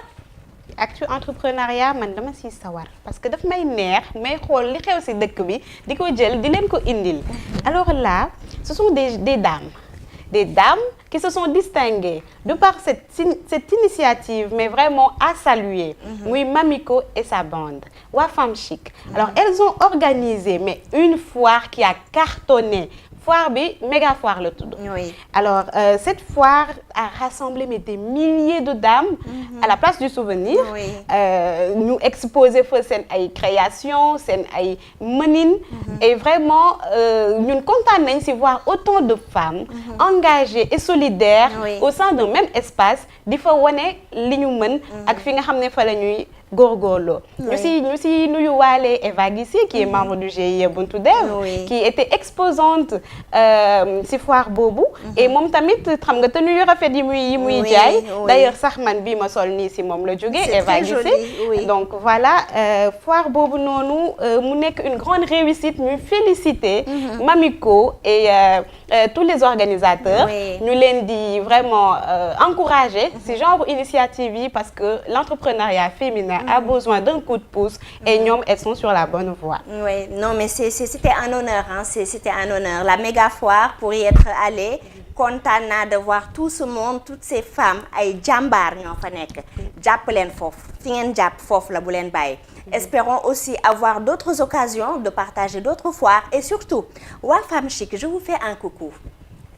Actu entrepreneuriat man dama siy sawar parce que daf may neex may xool li xew ci dëkk bi di ko jël di leen ko indil. Alors là, ce sont des dames qui se sont distinguées de par cette initiative, mais vraiment à saluer. Muy Mamiko et sa bande, waa Femme Chic. Alors elles ont organisé mais une foire qui a cartonné. Foire bi méga foire la tudd. Alors cette foire a rassemblé mais des milliers de dames à la place du souvenir. Ñu exposé fa seen ay création seen ay mënin et vraiment ñun kontaan nañ ci voir autant de femmes engagées et solidaires au sein d'un même espace di fa wane li ñu mën ak fi nga xam ne fa la ñuy góorgóorloo. ñu si nuyu waale Eva Guissé qui est membre du GIE Buntu Dev qui était exposante si foire boobu et moom tamit xam nga tenue yu rafet yi muy jaay d'ailleurs sax man bii ma sol nii si moom la jógee Eva Guissé donc voilà foire boobu noonu mu nekk une grande réussite ñu féliciter Mamiko et tous les organisateurs ñu leen di vraiment encourager ce genre initiative yi parce que l'entrepreneuriat féminin a besoin d'un coup de pouce et ñoom elles sont sur la bonne voie. Oui, non mais c'était un honneur c'était un honneur la méga foire pour y être allée kontaan naa de voir tout ce monde toutes ces femmes ay jàmbaar ñoo fa nekk jàpp leen foofu fi ngeen jàpp foofu la bu leen bàyyi. Espérons aussi avoir d'autres occasions de partager d'autres foires et surtout waa Femme Chic je vous fais un coucou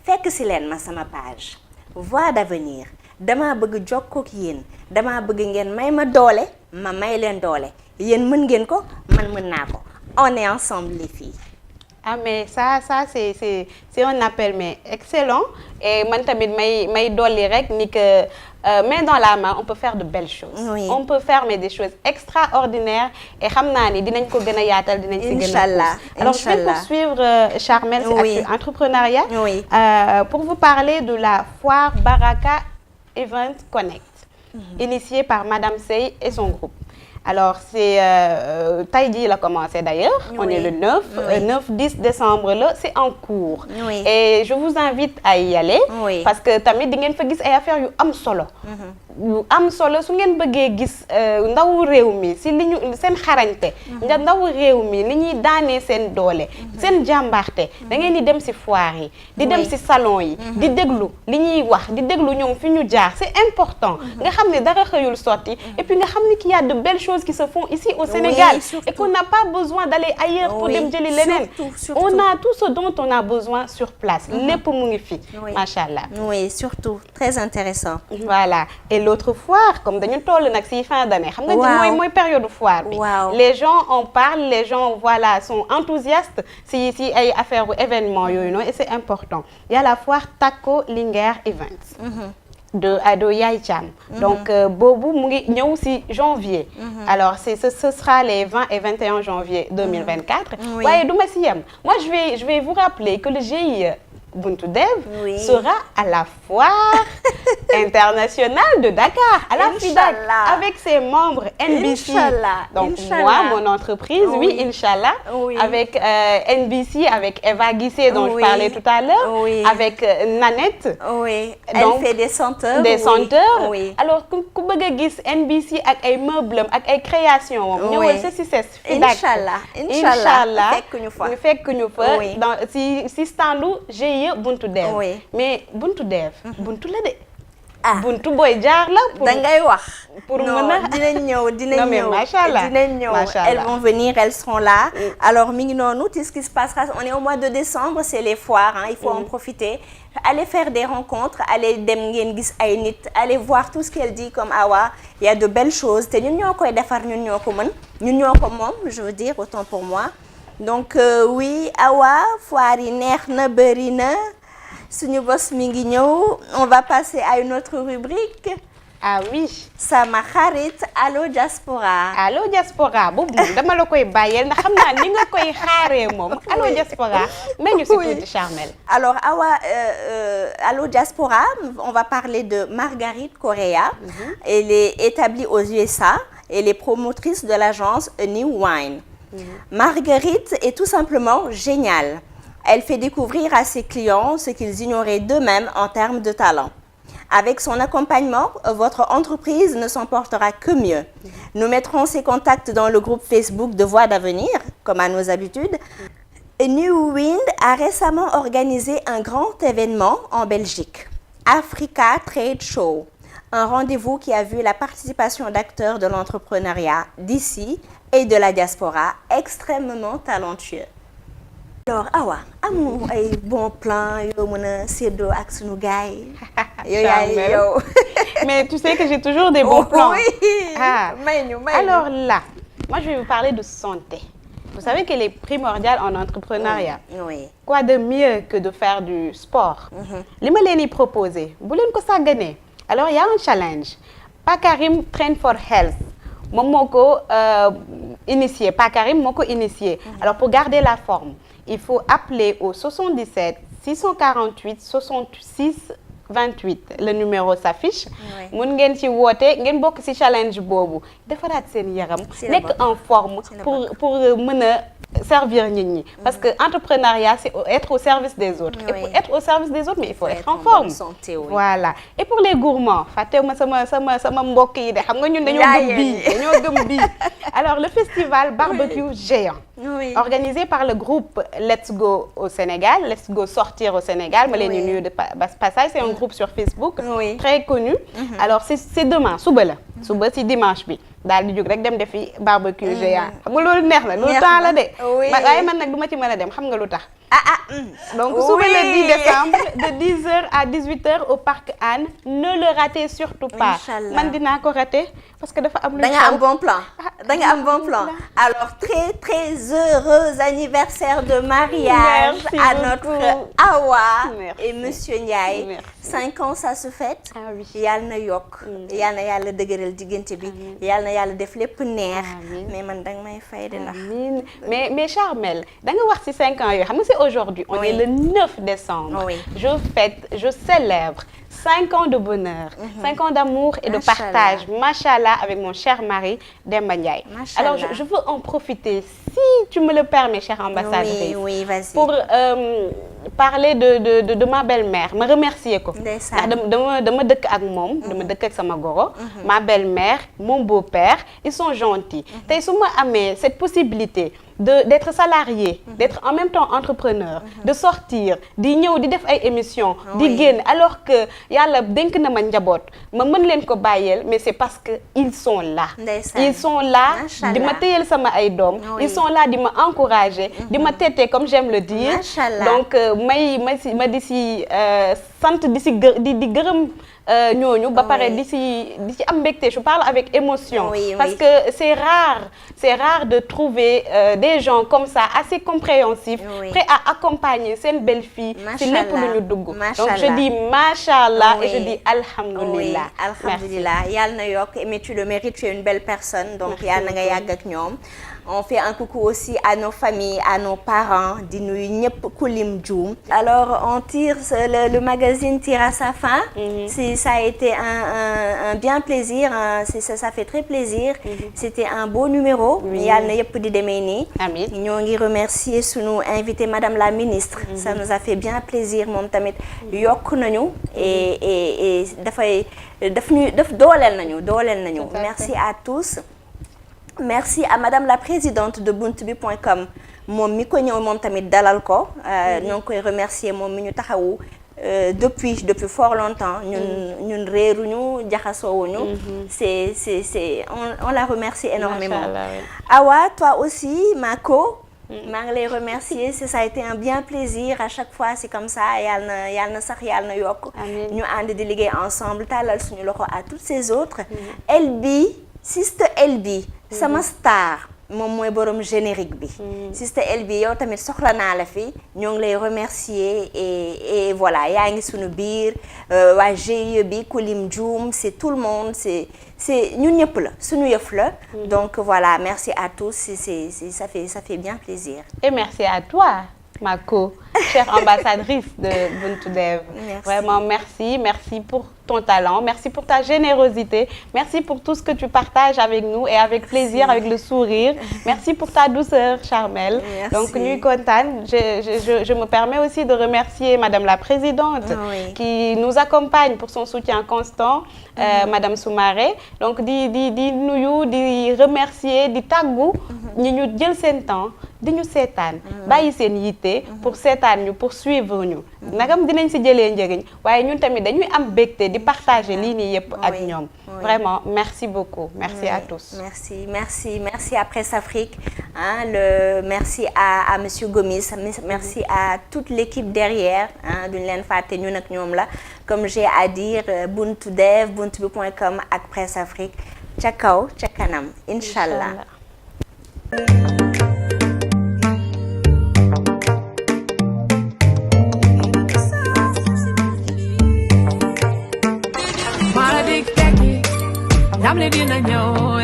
fekk si leen ma sama page Voix d'avenir dama bëgg jokkoo ak yéen dama bëgg ngeen may ma doole ma may leen doole yéen mën ngeen ko man mën naa ko on est ensemble les filles. Ah mais ça c'est un appel mais excellent et man tamit may dolli rek ni que main dans la main on peut faire de belles choses. On peut faire mais des choses extraordinaires et xam naa ni dinañ ko gën a yaatal dinañ si gën a pousse. Alors je vais poursuivre Charmel Actu Entrepreneuriat pour vous parler de la foire Baraka Event Connect initiée par Madame Sey et son groupe. Alors c'est tey jii la commencé d'ailleurs on est le 9-10 décembre là c'est en cours et je vous invite à y aller parce que tamit di ngeen fa gis ay affaires yu am solo su ngeen bëggee gis ndawu réew mi si li ñu seen xarañte ndawu réew mi li ñuy daanee seen doole seen jàmbaarte da ngeen di dem si foire yi di dem si salon yi di déglu li ñuy wax di déglu ñoom fi ñu jaar c'est important nga xam ne dara xëyul sotti et puis nga xam ne qu'il y a de belles choses qui se font ici au Sénégal et qu'on n'a pas besoin d'aller ailleurs pour dem jëli leneen on a tout ce dont on a besoin sur place lépp mu ngi fi machallah. Oui, surtout très intéressant. Voilà et l'autre foire comme dañu toll nag ci fin d'année xam nga Waaw. mooy période foire bi Waaw. les gens en parlent les gens voilà sont enthousiastes si ay affaire u événement yooyu noonu et c'est important il y a la foire Tako Linguère Events de Yaay Thiam donc boobu mu ngi ñëw ci janvier alors ce sera les 20 et 21 janvier 2024 Oui. waaye du ma ci yem moi je vais vous rappeler que le GIE Buntu Dev Oui. sera à la foire internationale de Dakar, à la FIDAK, Inch'Allah. avec ses membres NBC. Inch'Allah. Donc Inch'Allah. moi, mon entreprise, oui, Oui. Inch'Allah, Oui. avec NBC, avec Eva Guissé dont je Oui. parlais tout à l'heure, Oui. avec Nanette. Oui, elle Donc, fait des senteurs. Des oui. senteurs. Oui. Alors ku bëgg a gis NBC ak ay meubles ak ay créations am. Oui. ñëwal sa si ses FIDAK. Inch'Allah. Inch'Allah. Fekk ñu fa. ñu fekk ñu fa. Oui. dans si standu GIE Buntu Dev. Oui. mais Buntu Dev. Buntu la de. Ah. Buntu booy jaar la. pour dangay wax. pour non mën a- dinañ ñëw Non, mais machallah. dinañ ñëw. Machallah. Elles vont venir, elles seront là. Alors mi ngi noonu tout ce qui se passera, on est au mois de décembre, c'est les foires, hein, il faut en profiter. Allez faire des rencontres, allez dem ngeen gis ay nit, allez voir tout ce qu'elle dit comme Awa. Il y a de belles choses te ñun ñoo koy defar, ñun ñoo ko mën, ñun ñoo ko moom, je veux dire autant pour moi. Donc oui, Awa, foire yi neex na bëri na. Suñu boss mi ngi ñëw, on va passer à une autre rubrique. ah oui. Sama xarit Allo Diaspora. Allo Diaspora boobu moom dama la koy bàyyeel ndax xam naa ni nga koy xaaree moom. Allo Diaspora mais ñu si tuuti Charmel. Alors Awa, Allo Diaspora, on va parler de Marguerite Correa. Elle est établie aux USA. Elle est promotrice de l'agence A New Wine. Marguerite est tout simplement géniale. Elle fait découvrir à ses clients ce qu'ils ignoraient d'eux-mêmes en termes de talent. Avec son accompagnement, votre entreprise ne s'en portera que mieux. Nous mettrons ses contacts dans le groupe Facebook de Voix d'avenir, comme à nos habitudes. New Wind a récemment organisé un grand événement en Belgique, Africa Trade Show, un rendez-vous qui a vu la participation d'acteurs de l'entrepreneuriat d'ici et de la diaspora extrêmement talentueux. Alors Awa amu ay bon plan yoo mën a séddoo ak sunu gaay yow yaay yow. Mais tu sais que j'ai toujours des bons plans. Oui. Ah. May ñu. Alors là, moi je vais vous parler de santé. Vous savez qu'elle est primordiale en entrepreneuriat. Oui. Quoi de mieux que de faire du sport? li ma leen di proposer bu leen ko sàgganee. Alors il y a un challenge. Pakarim Train for Health. moom moo ko initié Pakarim moo ko initié. Alors pour garder la forme, il faut appeler au 77 648 66 28 le numéro s'affiche. mun ngeen ci woote ngeen bokk ci challenge boobu defaraat seen yaram. nekk en forme pour mën a servir nit ñi. Parce que entrepreneuriat c'est être au service des autres. Et pour être au service des autres mais il faut être en forme. Santé, oui. Voilà. Et pour les gourmands fàttewuma sama mbokk yi de xam nga ñun dañoo gëm bii alors le festival barbecue géant. Oui. Organisé par le groupe Let's Go au Sénégal, Let's Go sortir au Sénégal, ma leen di nuyu de passage, c'est un groupe sur Facebook très connu. Alors c'est demain, suba la, suba ci dimanche bi daal di jóg rek dem defi barbecue géant. Xam nga loolu neex na loolu temps la de. waaye man nag du ma ci mën a dem xam nga lu tax. Donc suba le 10 décembre de 10h à 18h au parc Hann, ne le ratez surtout pas. Man dinaa ko rater parce que dafa am lu da nga am bon plan. Da nga am bon plan. Alors très heureux anniversaire de mariage. Merci à beaucoup. notre Awa. Merci. Et Monsieur Ndiaye. Merci. 5 ans ça se fête. Ah oui. Yàlla na yokk. Yàlla na yàlla dëgëral diggante bi. Yàlla na yàlla def lépp neex. Mais man danga may fay de ndax. Amiin mais Charmel da nga wax ci 5 ans yooyu xam nga c'est aujourd'hui on est le 9 décembre. Je célèbre 5 ans de bonheur, 5 ans d'amour et de partage, machallah, avec mon cher mari Demba Ndiaye. Alors je veux en profiter, si tu me le permets, chère ambassadrice, oui, vas-y. pour parler de ma belle-mère, me remercier ko. Ndax dama dëkk ak moom, dama dëkk ak sama goro, ma belle-mère, mon beau-père, ils sont gentils. Tey su ma amee cette possibilité d'être salarié, d'être en même temps entrepreneur, de sortir, di ñëw di def ay émissions, di génn alors que yàlla dénk na ma njaboot ma mën leen ko bàyyeel mais c'est parce que ils sont là. Ils sont là di ma téyel sama ay doom, ils sont là di ma encourager, di ma tété comme j'aime le dire. Donc ma di si sant di gërëm ñooñu ba pare di ci am mbégte, je parle avec émotion. Oui, parce que c'est rare de trouver des gens comme ça assez compréhensifs, prêts à accompagner seen belle-fille ci lépp lu ñu dugg. Donc je dis machallah et je dis alhamdulillah. Alhamdulillah, yàlla na yokk, mais tu le mérites, tu es une belle personne, donc yàlla na nga yàgg ak ñoom. On fait un coucou aussi à nos familles, à nos parents, di nuyu ñëpp ku lim juum. Alors on tire, le magazine tire à sa fin. Ça a été un bien plaisir, ça fait très plaisir. C'était un beau numéro. Yàlla na yëpp di demee nii. Amiin. Ñoo ngi remercier sunu invité madame la ministre. Ça nous a fait bien plaisir, moom tamit yokk nañu et daf dooleel nañu. Merci à tous. Merci à madame la présidente de buntubi.com moom mi ko ñëw moom tamit dalal ko ñoo ngi koy remercier moom mi ñu taxawu depuis fort longtemps ñun réeruñu jaxasoowuñu on la remercie énormément. Awa, toi aussi Mako, maa ngi lay remercier, ça a été un bien plaisir, à chaque fois c'est comme ça, yàlla na sax yàlla na yokk ñu ànd di liggéey ensemble, tàllal suñu loxo à toutes ces autres. Elbi, Sister Elbi, sama star moom mooy borom générique bi. Sister Elbi, yow tamit soxla naa la fi, ñoo ngi lay remercier et voilà, yaa ngi sunu biir waa GIE bi ku lim juum, c'est tout le monde, c'est ñun ñëpp la sunu yëf la. Donc voilà, merci à tous, ça fait bien plaisir. Et merci à toi Mako, chère ambassadrice de Buntu Dev. Vraiment merci pour ton talent, merci pour ta générosité, merci pour tout ce que tu partages avec nous et avec plaisir, avec le sourire. Merci pour ta douceur, Charmel. Donc ñuy kontaan, je me permets aussi de remercier madame la présidente qui nous accompagne pour son soutien constant, madame Soumaré. Donc di nuyu, di remercier, di tàggu ñi ñu jël seen temps di ñu seetaan, bàyyi seen yitte pour seetaan ñu, pour suivre ñu. Nagam dinañ ci jëlee njëriñ, waaye ñun tamit dañuy am bégte di partager lii nii yëpp ak ñoom. Vraiment, merci beaucoup. Merci à tous. Merci à Presse Afrique. Merci à monsieur Gomis, merci à toute l'équipe derrière. Duñ leen fàtte ñun ak ñoom la. Comme j'ai à dire, Buntu Dev, buntubi.com ak Presse Afrique. Ca kaw, ca kanam, Inch'Allah. Namle dina ñëw